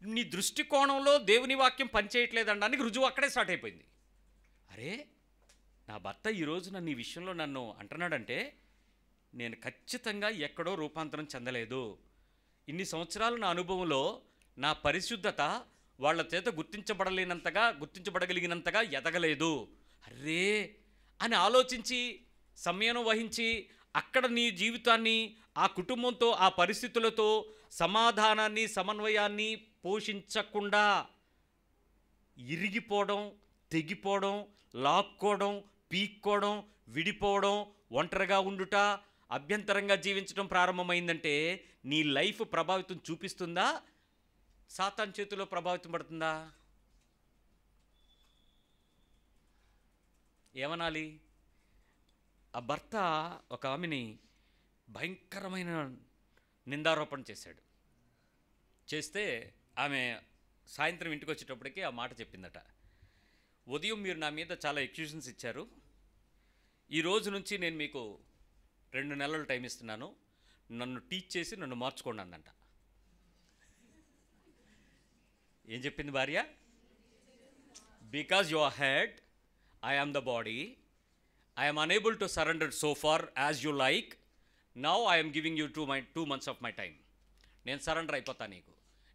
నీ దృష్టికోణంలో దేవుని వాక్యం పనిచేయట్లేదనడానికి రుజువు అక్కడే స్టార్ట్ అయిపోయింది. అరే, నా భర్త ఈరోజు నన్ను ఈ విషయంలో నన్ను అంటున్నాడంటే నేను ఖచ్చితంగా ఎక్కడో రూపాంతరం చెందలేదు. ఇన్ని సంవత్సరాలు నా అనుభవంలో నా పరిశుద్ధత వాళ్ళ చేత గుర్తించబడగలిగినంతగా ఎదగలేదు. అరే అని ఆలోచించి సంయమనం వహించి అక్కడ నీ జీవితాన్ని ఆ కుటుంబంతో ఆ పరిస్థితులతో సమాధానాన్ని సమన్వయాన్ని పోషించకుండా ఇరిగిపోవడం, తెగిపోవడం, లాక్కోవడం, పీక్కోవడం, విడిపోవడం, ఒంటరిగా ఉండుట, అభ్యంతరంగా జీవించడం ప్రారంభమైందంటే నీ లైఫ్ ప్రభావితం చూపిస్తుందా? సాతాను చేతిలో ప్రభావితం పడుతుందా? ఏమనాలి? ఆ భర్త ఒక ఆమెని భయంకరమైన నిందారోపణ చేశాడు. చేస్తే ఆమె సాయంత్రం ఇంటికి వచ్చేటప్పటికి ఆ మాట చెప్పిందట. ఉదయం మీరు నా మీద చాలా ఎక్స్క్యూషన్స్ ఇచ్చారు, ఈ రోజు నుంచి నేను మీకు 2 నెలలు టైం ఇస్తున్నాను, నన్ను టీచ్ చేసి నన్ను మార్చుకోండి అందంట. ఏం చెప్పింది భార్య? Because you are head, I am the body, I am unable to surrender so far as you like, now I am giving you 2 months of my time. నేను సరెండర్ అయిపోతా నీకు.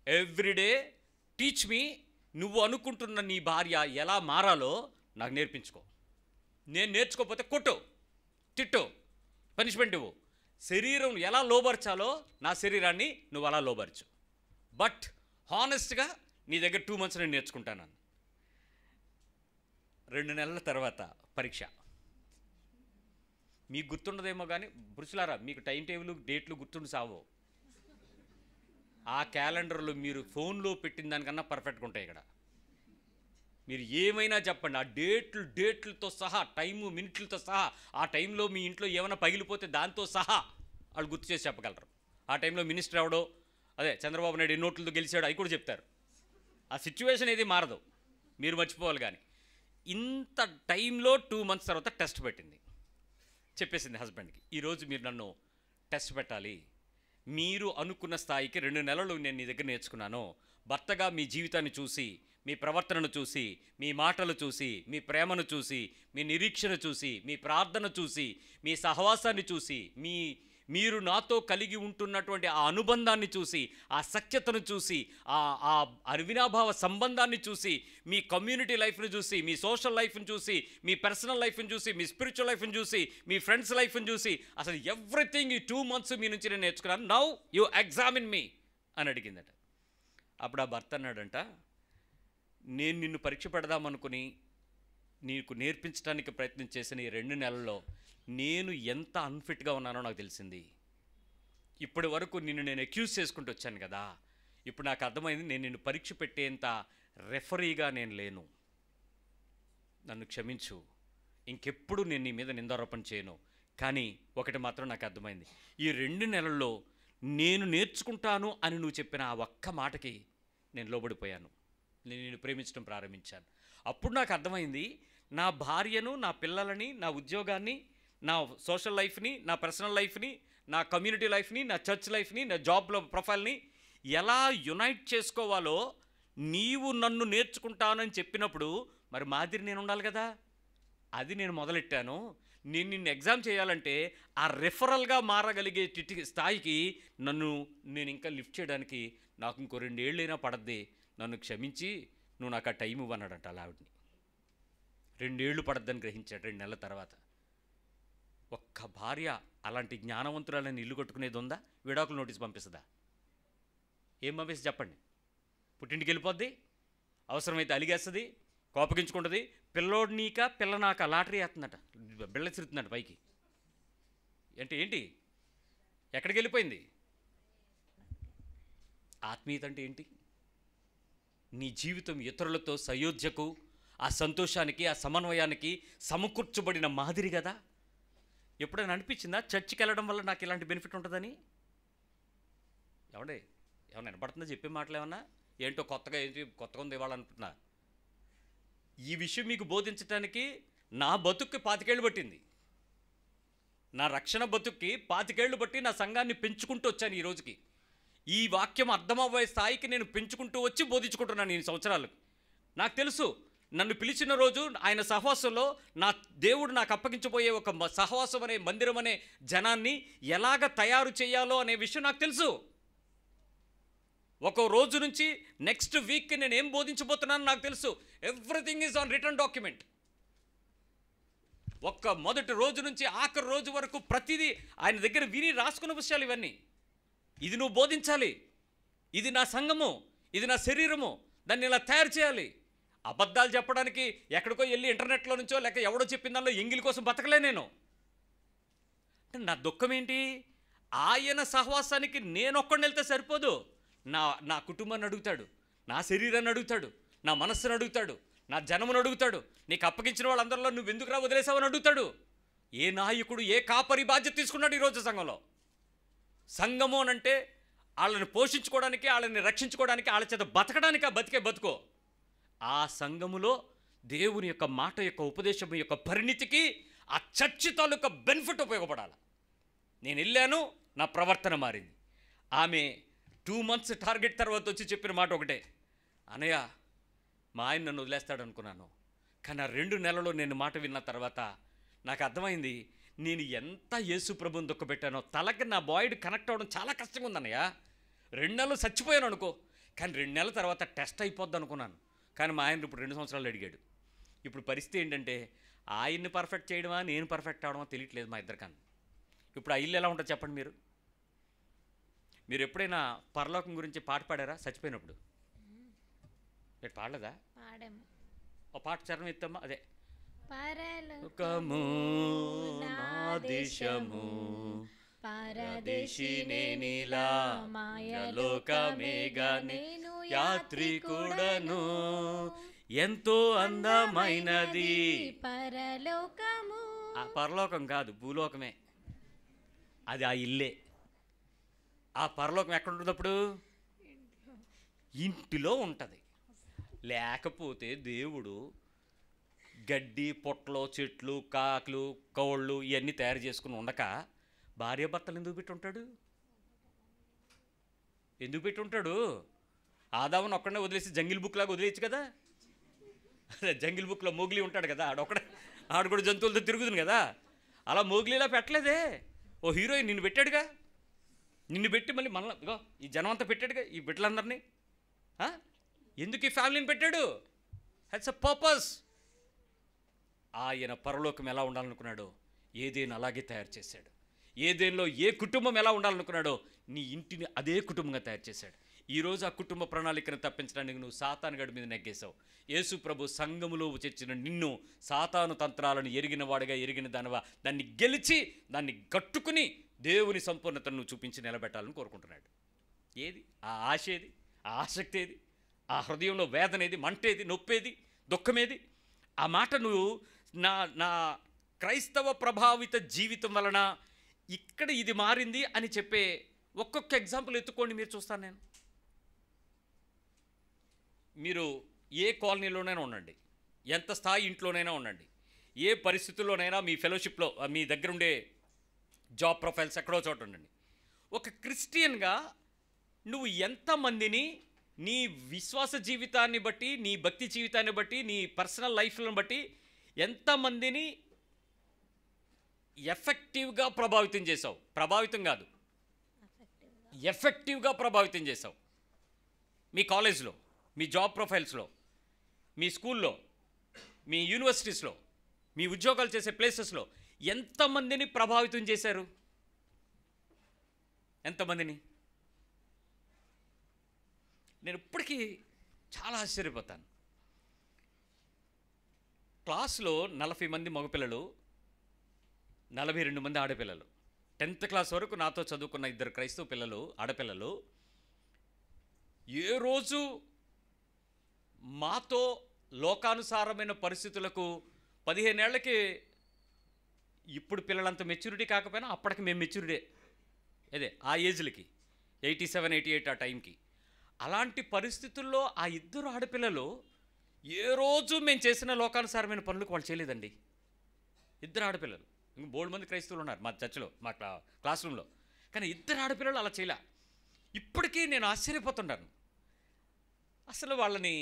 Everyday teach me. నువ్వు అనుకుంటున్న నీ భార్య ఎలా మారాలో నాకు నేర్పించుకో. నేను నేర్చుకోకపోతే కొట్టు, తిట్టు, పనిష్మెంట్ ఇవ్వు. శరీరం ఎలా లోబర్చాలో నా శరీరాన్ని నువ్వు అలా లోబర్చు. బట్ హానెస్ట్గా నీ దగ్గర 2 months నేను నేర్చుకుంటాను. 2 నెలల తర్వాత పరీక్ష. మీకు గుర్తుండదేమో కానీ పురుషులారా, మీకు టైం టేబుల్ డేట్లు గుర్తుండి సావో. ఆ క్యాలెండర్లో మీరు ఫోన్లో పెట్టిన దానికన్నా పర్ఫెక్ట్గా ఉంటాయి. ఇక్కడ మీరు ఏమైనా చెప్పండి, ఆ డేట్లతో సహా, టైము మినిట్లతో సహా, ఆ టైంలో మీ ఇంట్లో ఏమైనా పగిలిపోతే దాంతో సహా వాళ్ళు గుర్తు చేసి చెప్పగలరు. ఆ టైంలో మినిస్టర్ ఎవడో, అదే చంద్రబాబు నాయుడు నోట్లతో గెలిచాడు, అవి కూడా చెప్తారు. ఆ సిచ్యువేషన్ ఏది మారదు, మీరు మర్చిపోవాలి. కానీ ఇంత టైంలో 2 months తర్వాత టెస్ట్ పెట్టింది. చెప్పేసింది హస్బెండ్కి, ఈరోజు మీరు నన్ను టెస్ట్ పెట్టాలి. మీరు అనుకున్న స్థాయికి 2 నెలలు నేను నీ దగ్గర నేర్చుకున్నాను. భర్తగా మీ జీవితాన్ని చూసి, మీ ప్రవర్తనను చూసి, మీ మాటలు చూసి, మీ ప్రేమను చూసి, మీ నిరీక్షణ చూసి, మీ ప్రార్థన చూసి, మీ సహవాసాన్ని చూసి, మీరు నాతో కలిగి ఉంటున్నటువంటి ఆ అనుబంధాన్ని చూసి, ఆ సఖ్యతను చూసి, ఆ అవినాభావ సంబంధాన్ని చూసి, మీ కమ్యూనిటీ లైఫ్ని చూసి, మీ సోషల్ లైఫ్ని చూసి, మీ పర్సనల్ లైఫ్ని చూసి, మీ స్పిరిచువల్ లైఫ్ని చూసి, మీ ఫ్రెండ్స్ లైఫ్ని చూసి, అసలు ఎవ్రీథింగ్ ఈ 2 months మీ నుంచి నేను నేర్చుకున్నాను. నౌ యూ ఎగ్జామిన్ మీ అని అడిగిందట. అప్పుడు ఆ భర్త అన్నాడంట, నేను నిన్ను పరీక్ష పెడదామనుకుని నీకు నేర్పించడానికి ప్రయత్నం చేసిన ఈ 2 నెలల్లో నేను ఎంత అన్ఫిట్గా ఉన్నానో నాకు తెలిసింది. ఇప్పటి వరకు నిన్ను నేను అక్యూజ్ చేసుకుంటూ వచ్చాను కదా, ఇప్పుడు నాకు అర్థమైంది నేను నిన్ను పరీక్ష పెట్టేంత రెఫరీగా నేను లేను. నన్ను క్షమించు, ఇంకెప్పుడు నేను నీ మీద నిందారోపణ చేయను. కానీ ఒకటి మాత్రం నాకు అర్థమైంది, ఈ 2 నెలల్లో నేను నేర్చుకుంటాను అని నువ్వు చెప్పిన ఆ ఒక్క మాటకి నేను లోబడిపోయాను. నేను నిన్ను ప్రేమించడం ప్రారంభించాను. అప్పుడు నాకు అర్థమైంది, నా భార్యను, నా పిల్లలని, నా ఉద్యోగాన్ని, నా సోషల్ లైఫ్ని, నా పర్సనల్ లైఫ్ని, నా కమ్యూనిటీ లైఫ్ని, నా చర్చ్ లైఫ్ని, నా జాబ్లో ప్రొఫైల్ని ఎలా యునైట్ చేసుకోవాలో నీవు నన్ను నేర్చుకుంటానని చెప్పినప్పుడు మరి మాదిరి నేను ఉండాలి కదా. అది నేను మొదలెట్టాను. నేను నిన్ను ఎగ్జామ్ చేయాలంటే ఆ రెఫరల్గా మారగలిగే స్థాయికి నేను ఇంకా లిఫ్ట్ చేయడానికి నాకు ఇంకో 2 ఏళ్ళైనా పడద్ది. నన్ను క్షమించి నువ్వు నాకు ఆ టైం ఇవ్వన్నాడంట అలా ఆవిడ్ని. 2 ఏళ్ళు పడద్దని గ్రహించాడు 2 నెలల తర్వాత. ఒక్క భార్య అలాంటి జ్ఞానవంతురాలని ఇల్లు కట్టుకునేది ఉందా? విడాకులు నోటీస్ పంపిస్తుందా? ఏం పంపిస్తే చెప్పండి? పుట్టింటికి వెళ్ళిపోద్ది, అవసరమైతే అలిగేస్తుంది, కోపగించుకుంటుంది. పిల్లోడు నీక పిల్ల నాక లాటరీ వేస్తుందట, బిళ్ళెసిరుతుందట పైకి. ఏంటి ఎక్కడికి వెళ్ళిపోయింది? ఆత్మీయత అంటే ఏంటి? నీ జీవితం ఇతరులతో సయోధ్యకు, ఆ సంతోషానికి, ఆ సమన్వయానికి సమకూర్చబడిన మాదిరి కదా. ఎప్పుడైనా అనిపించిందా చర్చికి వెళ్ళడం వల్ల నాకు ఇలాంటి బెనిఫిట్ ఉంటుందని? ఏమండి, ఏమన్నా వినపడుతుందా చెప్పే మాటలు? ఏమన్నా ఏంటో కొత్తగా కొత్తగా ఉంది ఇవ్వాలనుకుంటున్నా. ఈ విషయం మీకు బోధించడానికి నా బతుక్కి 25 ఏళ్ళు పట్టింది. నా రక్షణ బతుక్కి 25 ఏళ్ళు బట్టి నా సంఘాన్ని పెంచుకుంటూ వచ్చాను. ఈ రోజుకి ఈ వాక్యం అర్థమయ్యే స్థాయికి నేను పెంచుకుంటూ వచ్చి బోధించుకుంటున్నాను ఈ సంవత్సరాలు. నాకు తెలుసు నన్ను పిలిచిన రోజు ఆయన సహవాసంలో నా దేవుడు నాకు అప్పగించబోయే ఒక సహవాసం అనే మందిరం అనే జనాన్ని ఎలాగ తయారు చేయాలో అనే విషయం నాకు తెలుసు. ఒక రోజు నుంచి నెక్స్ట్ వీక్కి నేను ఏం బోధించబోతున్నానో నాకు తెలుసు. Everything is on return document. ఒక్క మొదటి రోజు నుంచి ఆఖరి రోజు వరకు ప్రతిదీ ఆయన దగ్గర విని రాసుకున్న విషయాలు ఇవన్నీ. ఇది నువ్వు బోధించాలి, ఇది నా సంఘము, ఇది నా శరీరము, దాన్ని ఇలా తయారు చేయాలి. అబద్ధాలు చెప్పడానికి ఎక్కడికో వెళ్ళి ఇంటర్నెట్లో నుంచో లేక ఎవడో చెప్పిన దానిలో ఎంగిలి కోసం బతకలే నేను. నా దుఃఖం ఏంటి? ఆయన సహవాసానికి నేను ఒక్కడిని వెళ్తే సరిపోదు. నా కుటుంబాన్ని అడుగుతాడు, నా శరీరాన్ని అడుగుతాడు, నా మనస్సును అడుగుతాడు, నా జనమును అడుగుతాడు. నీకు అప్పగించిన వాళ్ళందరిలో నువ్వు ఎందుకురా వదిలేసావని అడుగుతాడు. ఏ నాయకుడు ఏ కాపరి బాధ్యత తీసుకున్నాడు ఈరోజు సంఘంలో? సంఘము అనంటే వాళ్ళని పోషించుకోవడానికి, వాళ్ళని రక్షించుకోవడానికి, వాళ్ళ చేత బతకడానికి. ఆ బతికే బతుకో ఆ సంఘములో దేవుని యొక్క మాట యొక్క ఉపదేశం యొక్క పరిణితికి ఆ చర్చి తాలూకా బెనిఫిట్ ఉపయోగపడాలి. నేను వెళ్ళాను, నా ప్రవర్తన మారింది. ఆమె 2 months టార్గెట్ తర్వాత వచ్చి చెప్పిన మాట ఒకటే, అన్నయ్య మా ఆయన నన్ను వదిలేస్తాడు అనుకున్నాను, కానీ ఆ 2 నెలల్లో నేను మాట విన్న తర్వాత నాకు అర్థమైంది నేను ఎంత యేసు ప్రభుని దుఃఖపెట్టానో. తలకి నా బాయ్డ్ కనెక్ట్ అవ్వడం చాలా కష్టంగా ఉందన్నయ్య. 2 నెలలు చచ్చిపోయాను అనుకో, కానీ 2 నెలల తర్వాత టెస్ట్ అయిపోద్ది అనుకున్నాను. కానీ మా ఆయన ఇప్పుడు 2 సంవత్సరాలు అడిగాడు. ఇప్పుడు పరిస్థితి ఏంటంటే ఆయన్ని పర్ఫెక్ట్ చేయడమా నేను పర్ఫెక్ట్ అవడమా తెలియట్లేదు మా ఇద్దరికన్నా. ఇప్పుడు ఆ ఇల్లు ఎలా ఉంటుందో చెప్పండి మీరు. మీరు ఎప్పుడైనా పరలోకం గురించి పాట పాడారా చచ్చిపోయినప్పుడు? మీరు పాడలేదా? పాడాము. ఓ పాట చరణం ఎత్తమ్మా. అదే పరలోకము నా దేశము పరదేశినే నీలా మాయలోకమేగా నేను యాత్రికుడను ఎంతో అందమైనది పరలోకము. ఆ పరలోకం కాదు, భూలోకమే. అది ఆ ఇల్లే. ఆ పరలోకం ఎక్కడ ఉంటుంది? అప్పుడు ఇంటిలో ఉంటుంది. లేకపోతే దేవుడు గడ్డి పొట్టలు చెట్లు కాకులు కోళ్ళు ఇవన్నీ తయారు చేసుకుని ఉండక భార్యాభర్తలు ఎందుకు పెట్టి ఉంటాడు? ఎందుకు పెట్టి ఉంటాడు? ఆదామును ఒక్కడనే వదిలేసి జంగిల్ బుక్ లాగా వదిలేయచ్చు కదా. అదే జంగిల్ బుక్లో మోగ్లీ ఉంటాడు కదా, ఆడు కూడా జంతువులతో తిరుగుతుంది కదా. అలా మోగ్లీలా పెట్టలేదే. ఓ హీరోయిన్ నిన్ను పెట్టాడుగా, నిన్ను పెట్టి మళ్ళీ మళ్ళీ ఇగో ఈ జనం అంతా పెట్టాడుగా, ఈ బిడ్డలందరినీ. ఎందుకు ఈ ఫ్యామిలీని పెట్టాడు? Hats a purpose. ఆయన పరలోకం ఎలా ఉండాలనుకున్నాడో ఏదేను అలాగే తయారు చేశాడు. ఏదేనులో ఏ కుటుంబం ఎలా ఉండాలనుకున్నాడో నీ ఇంటిని అదే కుటుంబంగా తయారు చేశాడు. ఈరోజు ఆ కుటుంబ ప్రణాళికను తప్పించడానికి నువ్వు సాతాను గడి మీద నెగ్గేశావు. యేసు ప్రభు సంఘములో చేర్చిన నిన్ను సాతాను తంత్రాలను ఎరిగిన వాడిగా ఎరిగిన దానివా దాన్ని గెలిచి దాన్ని గట్టుకుని దేవుని సంపూర్ణతను నువ్వు చూపించి నిలబెట్టాలని కోరుకుంటున్నాడు. ఏది ఆ ఆశ? ఏది ఆ ఆసక్తి? ఏది ఆ హృదయంలో వేదన? ఏది మంటేది? నొప్పేది? దుఃఖమేది? ఆ మాట నువ్వు నా క్రైస్తవ ప్రభావిత జీవితం వలన ఇక్కడ ఇది మారింది అని చెప్పే ఒక్కొక్క ఎగ్జాంపుల్ ఎత్తుకోండి, మీరు చూస్తాను నేను. మీరు ఏ కాలనీలోనైనా ఉండండి, ఎంత స్థాయి ఇంట్లోనైనా ఉండండి, ఏ పరిస్థితుల్లోనైనా మీ ఫెలోషిప్లో మీ దగ్గర ఉండే జాబ్ ప్రొఫైల్స్ ఎక్కడో చోట ఉండండి. ఒక క్రిస్టియన్గా నువ్వు ఎంతమందిని నీ విశ్వాస జీవితాన్ని బట్టి, నీ భక్తి జీవితాన్ని బట్టి, నీ పర్సనల్ లైఫ్లను బట్టి ఎంతమందిని ఎఫెక్టివ్గా ప్రభావితం చేసావు? ప్రభావితం కాదు, ఎఫెక్టివ్గా ప్రభావితం చేసావు. మీ కాలేజ్లో, మీ జాబ్ ప్రొఫైల్స్లో, మీ స్కూల్లో, మీ యూనివర్సిటీస్లో, మీ ఉద్యోగాలు చేసే ప్లేసెస్లో ఎంతమందిని ప్రభావితం చేశారు? ఎంతమందిని? నేను ఇప్పటికీ చాలా ఆశ్చర్యపోతాను. క్లాస్లో 40 మంది మగపిల్లలు, 42 మంది ఆడపిల్లలు. 10th క్లాస్ వరకు నాతో చదువుకున్న 2 క్రైస్తవ పిల్లలు, ఆడపిల్లలు. ఏ రోజు మాతో లోకానుసారమైన పరిస్థితులకు 15 ఏళ్లకి ఇప్పుడు పిల్లలంత మెచ్యూరిటీ కాకపోయినా అప్పటికి మేము మెచ్యూరిటీ, అదే ఆ ఏజ్లకి 87, 88 ఆ టైంకి. అలాంటి పరిస్థితుల్లో ఆ ఇద్దరు ఆడపిల్లలు ఏ రోజు మేము చేసిన లోకానుసారమైన పనులకు వాళ్ళు చేయలేదండి. ఇద్దరు ఆడపిల్లలు, ఇంక బోల్డ్ మంది క్రైస్తవులు ఉన్నారు మా చర్చిలో, మా క్లాస్ రూమ్లో, కానీ ఇద్దరు ఆడపిల్లలు అలా చేయలే. ఇప్పటికీ నేను ఆశ్చర్యపోతున్నాను. అసలు వాళ్ళని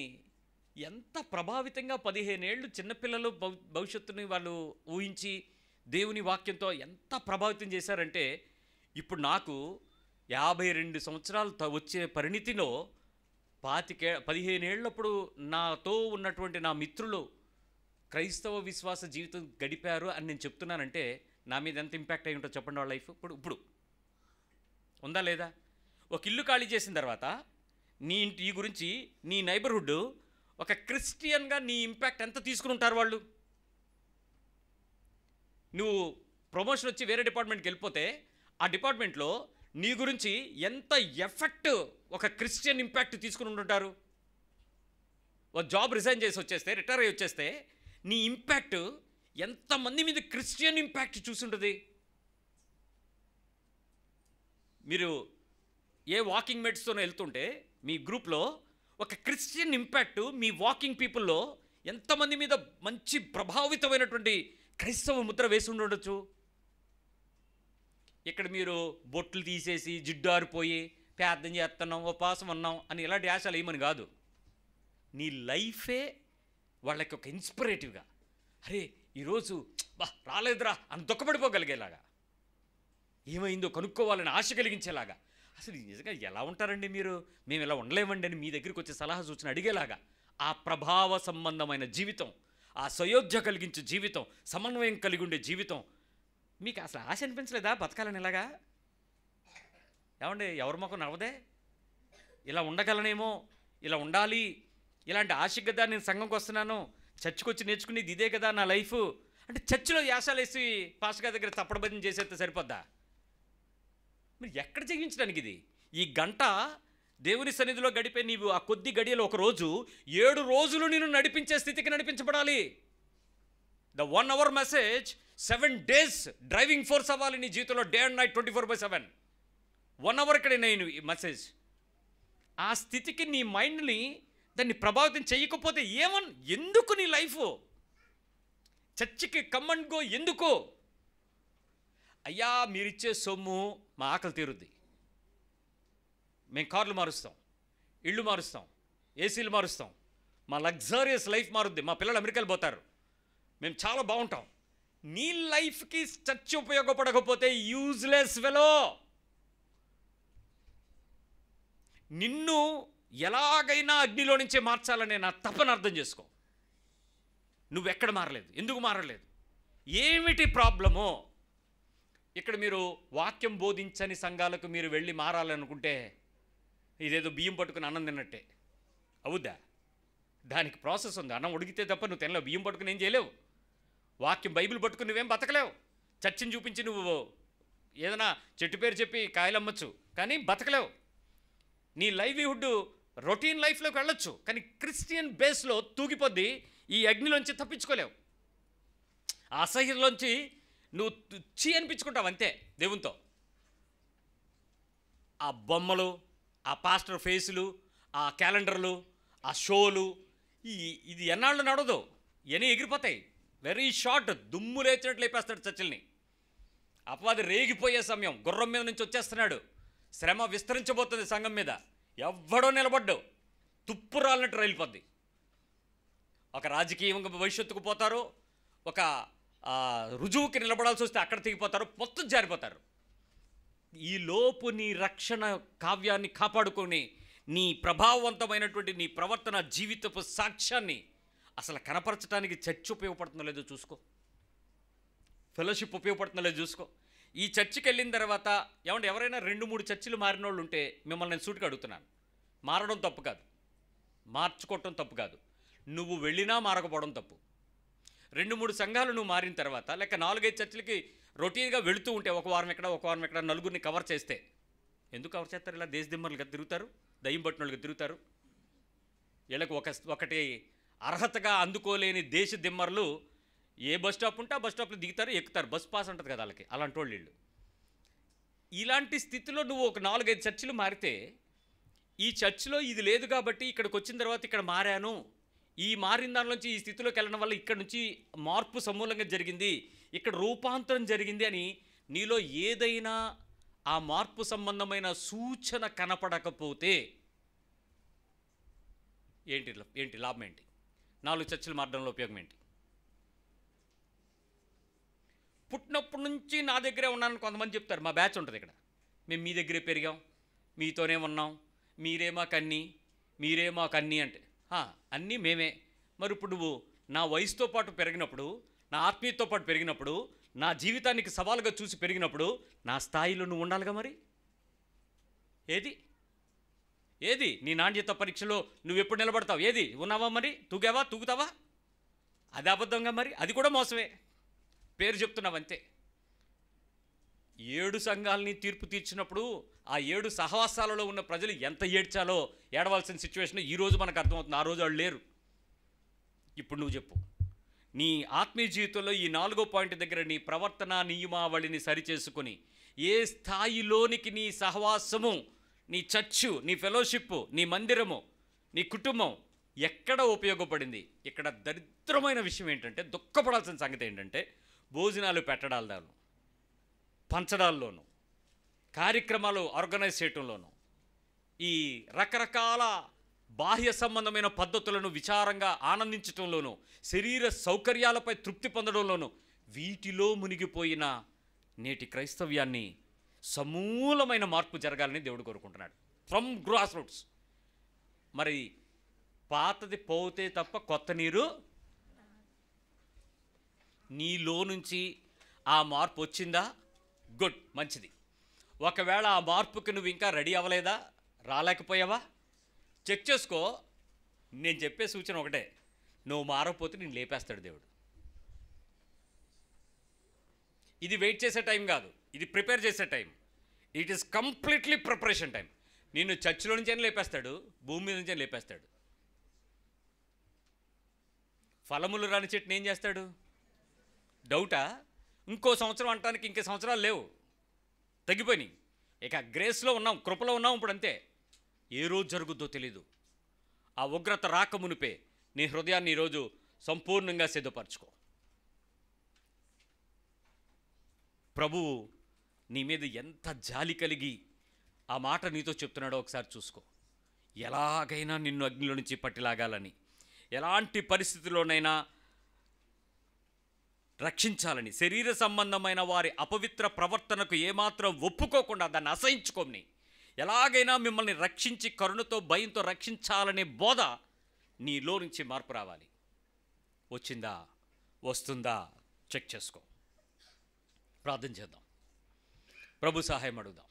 ఎంత ప్రభావితంగా 15 ఏళ్ళు చిన్నపిల్లలు భవిష్యత్తుని వాళ్ళు ఊహించి దేవుని వాక్యంతో ఎంత ప్రభావితం చేశారంటే, ఇప్పుడు నాకు 52 సంవత్సరాలు వచ్చే పరిణితిలో 15 ఏళ్ళప్పుడు నాతో ఉన్నటువంటి నా మిత్రులు క్రైస్తవ విశ్వాస జీవితం గడిపారు అని నేను చెప్తున్నానంటే నా మీద ఎంత ఇంపాక్ట్ అయి ఉంటుందో చెప్పండి వాళ్ళ లైఫ్. ఇప్పుడు ఉందా లేదా? ఒక ఇల్లు ఖాళీ చేసిన తర్వాత నీ ఇంటి గురించి నీ నైబర్హుడ్ ఒక క్రిస్టియన్గా నీ ఇంపాక్ట్ ఎంత తీసుకుని ఉంటారు వాళ్ళు. నువ్వు ప్రమోషన్ వచ్చి వేరే డిపార్ట్మెంట్కి వెళ్ళిపోతే ఆ డిపార్ట్మెంట్లో నీ గురించి ఎంత ఎఫెక్ట్ ఒక క్రిస్టియన్ ఇంపాక్ట్ తీసుకుని ఉంటుంటారు. ఒక జాబ్ రిజైన్ చేసి వచ్చేస్తే, రిటైర్ అయ్యి వచ్చేస్తే నీ ఇంపాక్ట్ ఎంతమంది మీద క్రిస్టియన్ ఇంపాక్ట్ చూసుంటుంది. మీరు ఏ వాకింగ్ మేట్స్తోనే వెళ్తుంటే మీ గ్రూప్లో ఒక క్రిస్టియన్ ఇంపాక్ట్ మీ వాకింగ్ పీపుల్లో ఎంతమంది మీద మంచి ప్రభావితమైనటువంటి క్రైస్తవ ముద్ర వేసి ఉండొచ్చు. ఇక్కడ మీరు బొట్లు తీసేసి జిడ్డారిపోయి ప్రార్థన చేస్తున్నాం, ఉపవాసం ఉన్నాం అని ఇలాంటి ఆశలు ఏమని కాదు. నీ లైఫే వాళ్ళకి ఒక ఇన్స్పిరేటివ్గా, అరే ఈరోజు బా రాలేదురా అని దుఃఖపడిపోగలిగేలాగా, ఏమైందో కనుక్కోవాలని ఆశ కలిగించేలాగా, అసలు నిజంగా ఎలా ఉంటారండి మీరు, మేము ఇలా ఉండలేమండి అని మీ దగ్గరికి వచ్చే సలహా సూచన అడిగేలాగా ఆ ప్రభావ సంబంధమైన జీవితం, ఆ సయోధ్య కలిగించే జీవితం, సమన్వయం కలిగి ఉండే జీవితం మీకు అసలు ఆశ అనిపించలేదా బతకాలని? ఇలాగా ఏమండి, ఎవరి మొఖం నవ్వదే? ఇలా ఉండగలనేమో, ఇలా ఉండాలి, ఇలాంటి ఆశ కదా నేను సంఘంకి వస్తున్నాను, చర్చికి వచ్చి నేర్చుకునేది ఇదే కదా నా లైఫ్ అంటే చర్చిలో యాసాలు వేసి పాస్టర్ గారి దగ్గర తప్పడబద్ధం చేసేస్తే సరిపోద్దా? మరి ఎక్కడ జీవించడానికి ఇది? ఈ గంట దేవుని సన్నిధిలో గడిపే నీవు ఆ కొద్ది గడియలో ఒక రోజు 7 రోజులు నేను నడిపించే స్థితికి నడిపించబడాలి. The 1 hour message 7 days driving force అవ్వాలి నీ జీవితంలో, డే అండ్ నైట్ 24/7. 1 hour ఇక్కడ నేను ఈ మెసేజ్. ఆ స్థితికి నీ మైండ్ని దాన్ని ప్రభావితం చేయకపోతే ఎందుకు నీ లైఫ్? చర్చికి కమ్ అండ్ గో ఎందుకు? అయ్యా మీరిచ్చే సొమ్ము మా ఆకలి తీరుద్ది, మేము కార్లు మారుస్తాం, ఇళ్ళు మారుస్తాం, ఏసీలు మారుస్తాం, మా లగ్జరియస్ లైఫ్ మారుద్ది, మా పిల్లలు అమెరికాలో పోతారు, మేము చాలా బాగుంటాం. నీ లైఫ్కి చర్చ్ ఉపయోగపడకపోతే యూజ్లెస్ ఫెలో. నిన్ను ఎలాగైనా అగ్నిలో నుంచే మార్చాలనే నా తపన అర్థం చేసుకో. నువ్వెక్కడ మారలేదు, ఎందుకు మారలేదు, ఏమిటి ప్రాబ్లమో? ఇక్కడ మీరు వాక్యం బోధించని సంఘాలకు మీరు వెళ్ళి మారాలనుకుంటే ఇదేదో బియ్యం పట్టుకుని అన్నం తిన్నట్టే అవుద్దా? దానికి ప్రాసెస్ ఉంది. అన్నం ఉడికితే తప్ప నువ్వు తినలేవు. బియ్యం పట్టుకుని ఏం చేయలేవు. వాక్యం బైబిల్ పట్టుకుని నువ్వేం బతకలేవు. చర్చిని చూపించి నువ్వు ఏదైనా చెట్టు పేరు చెప్పి కాయలు అమ్మచ్చు, కానీ బతకలేవు. నీ లైవ్లీహుడ్ రొటీన్ లైఫ్లోకి వెళ్ళొచ్చు, కానీ క్రిస్టియన్ బేస్లో తూగిపోద్ది. ఈ అగ్నిలోంచి తప్పించుకోలేవు. ఆ అసహ్యంలోంచి నువ్వు చీ అనిపించుకుంటావు అంతే దేవునితో. ఆ బొమ్మలు, ఆ పాస్టర్ ఫేసులు, ఆ క్యాలెండర్లు, ఆ షోలు, ఇది ఎన్నాళ్ళు నడవదు, ఇవన్నీ ఎగిరిపోతాయి. వెరీ షార్ట్, దుమ్ము లేచినట్లు లేపేస్తాడు చర్చల్ని. అపవాది రేగిపోయే సమయం, గుర్రం మీద నుంచి వచ్చేస్తున్నాడు, శ్రమ విస్తరించబోతుంది సంఘం మీద, ఎవ్వడో నిలబడ్డు, తుప్పు రాలినట్టు రైలిపోద్ది. ఒక రాజకీయంగా భవిష్యత్తుకు పోతారు, ఒక రుజువుకి నిలబడాల్సి వస్తే అక్కడ తెగిపోతారు, మొత్తం జారిపోతారు. ఈ లోపు నీ రక్షణ కావ్యాన్ని కాపాడుకొని నీ ప్రభావవంతమైనటువంటి నీ ప్రవర్తన జీవితపు సాక్ష్యాన్ని అసలు కనపరచడానికి చర్చ్ ఉపయోగపడుతుందో లేదో చూసుకో, ఫెలోషిప్ ఉపయోగపడుతుందో లేదో చూసుకో. ఈ చర్చికి వెళ్ళిన తర్వాత ఏమంటే ఎవరైనా 2-3 చర్చిలు మారిన వాళ్ళు ఉంటే మిమ్మల్ని నేను సూటిగా అడుగుతున్నాను. మారడం తప్పు కాదు, మార్చుకోవటం తప్పు కాదు, నువ్వు వెళ్ళినా మారకపోవడం తప్పు. 2-3 సంఘాలు నువ్వు మారిన తర్వాత, లేక 4-5 చర్చిలకి రొటీన్గా వెళుతూ ఉంటే, ఒక వారం ఎక్కడ నలుగురిని కవర్ చేస్తే, ఎందుకు కవర్ చేస్తారు? ఇలా దేశదిమ్మలుగా తిరుగుతారు, దయ్యం పట్టినోళ్ళుగా తిరుగుతారు. వీళ్ళకి ఒకటి అర్హతగా అందుకోలేని దేశ దిమ్మర్లు ఏ బస్ స్టాప్ ఉంటే ఆ బస్ స్టాప్లో దిగుతారు, ఎక్కుతారు, బస్ పాస్ ఉంటుంది కదా వాళ్ళకి, అలాంటి వాళ్ళు వీళ్ళు. ఇలాంటి స్థితిలో నువ్వు ఒక 4-5 చర్చిలు మారితే, ఈ చర్చిలో ఇది లేదు కాబట్టి ఇక్కడికి వచ్చిన తర్వాత ఇక్కడ మారాను, ఈ మారిన దానిలోంచి ఈ స్థితిలోకి వెళ్ళడం వల్ల ఇక్కడ నుంచి మార్పు సమూలంగా జరిగింది, ఇక్కడ రూపాంతరం జరిగింది అని నీలో ఏదైనా ఆ మార్పు సంబంధమైన సూచన కనపడకపోతే ఏంటి లాభం ఏంటి? 4 చర్చలు మారడంలో ఉపయోగం ఏంటి? పుట్టినప్పటి నుంచి నా దగ్గరే ఉన్నానని కొంతమంది చెప్తారు. మా బ్యాచ్ ఉంటుంది ఇక్కడ, మేము మీ దగ్గరే పెరిగాం, మీతోనే ఉన్నాం, మీరే మాకు అన్నీ అంటే అన్నీ మేమే. మరి ఇప్పుడు నువ్వు నా వయసుతో పాటు పెరిగినప్పుడు, నా ఆత్మీయతతో పాటు పెరిగినప్పుడు, నా జీవితానికి సవాలుగా చూసి పెరిగినప్పుడు నా స్థాయిలో నువ్వు ఉండాలిగా. మరి ఏది నీ నాణ్యత పరీక్షలో నువ్వు ఎప్పుడు నిలబడతావు? ఏది ఉన్నావా? మరి తూగుతావా? అది అబద్ధంగా, మరి అది కూడా మోసమే, పేరు చెప్తున్నావంతే. 7 సంఘాలని తీర్పు తీర్చినప్పుడు ఆ 7 సహవాసాలలో ఉన్న ప్రజలు ఎంత ఏడ్చాలో, ఏడవలసిన సిచ్యువేషన్ ఈరోజు మనకు అర్థమవుతుంది. ఆ రోజు వాళ్ళు లేరు. ఇప్పుడు నువ్వు చెప్పు, నీ ఆత్మీయ జీవితంలో ఈ 4వ పాయింట్ దగ్గర నీ ప్రవర్తన నియమావళిని సరిచేసుకొని ఏ స్థాయిలోనికి నీ సహవాసము, నీ చర్చు, నీ ఫెలోషిప్, నీ మందిరము, నీ కుటుంబం ఎక్కడ ఉపయోగపడింది? ఇక్కడ దరిద్రమైన విషయం ఏంటంటే, దుఃఖపడాల్సిన సంగతి ఏంటంటే, భోజనాలు పెట్టడాల్లోనూ, పంచడాల్లోనూ, కార్యక్రమాలు ఆర్గనైజ్ చేయటంలోనూ, ఈ రకరకాల బాహ్య సంబంధమైన పద్ధతులను విచారంగా ఆనందించటంలోనూ, శరీర సౌకర్యాలపై తృప్తి పొందడంలోనూ, వీటిలో మునిగిపోయిన నేటి క్రైస్తవ్యాన్ని సమూలమైన మార్పు జరగాలని దేవుడు కోరుకుంటున్నాడు, ఫ్రమ్ గ్రాస్ రూట్స్. మరి పాతది పోతే తప్ప కొత్త నీరు, నీలో నుంచి ఆ మార్పు వచ్చిందా? గుడ్, మంచిది. ఒకవేళ ఆ మార్పుకి నువ్వు ఇంకా రెడీ అవ్వలేదా, రాలేకపోయావా, చెక్ చేసుకో. నేను చెప్పే సూచన ఒకటే, నువ్వు మారకపోతే నేను లేపేస్తాడు దేవుడు. ఇది వెయిట్ చేసే టైం కాదు, ఇది ప్రిపేర్ చేసే time. It is completely preparation time. నిన్ను చర్చిలో నుంచే లేపేస్తాడు, భూమి మీద నుంచే లేపేస్తాడు. ఫలములు రాని చెట్టుని ఏం చేస్తాడు? డౌటా? ఇంకో సంవత్సరం అంటానికి ఇంకే సంవత్సరాలు లేవు, తగ్గిపోయినాయి. ఇక గ్రేస్లో ఉన్నాం, కృపలో ఉన్నాం. ఇప్పుడు అంతే, ఏ రోజు జరుగుద్దో తెలీదు. ఆ ఉగ్రత రాకమునిపే నీ హృదయాన్ని ఈరోజు సంపూర్ణంగా సిద్ధపరచుకో. ప్రభువు నీ మీద ఎంత జాలి కలిగి ఆ మాట నీతో చెప్తున్నాడో ఒకసారి చూసుకో. ఎలాగైనా నిన్ను అగ్నిలో నుంచి పట్టిలాగాలని, ఎలాంటి పరిస్థితుల్లోనైనా రక్షించాలని, శరీర సంబంధమైన వారి అపవిత్ర ప్రవర్తనకు ఏమాత్రం ఒప్పుకోకుండా దాన్ని అసహించుకోని, ఎలాగైనా మిమ్మల్ని రక్షించి కరుణతో భయంతో రక్షించాలనే బోధ నీలో నుంచి మార్పు రావాలి. వచ్చిందా, వస్తుందా చెక్ చేసుకో. ప్రార్థన చేద్దాం, ప్రభు సహాయం అడుగుదాం.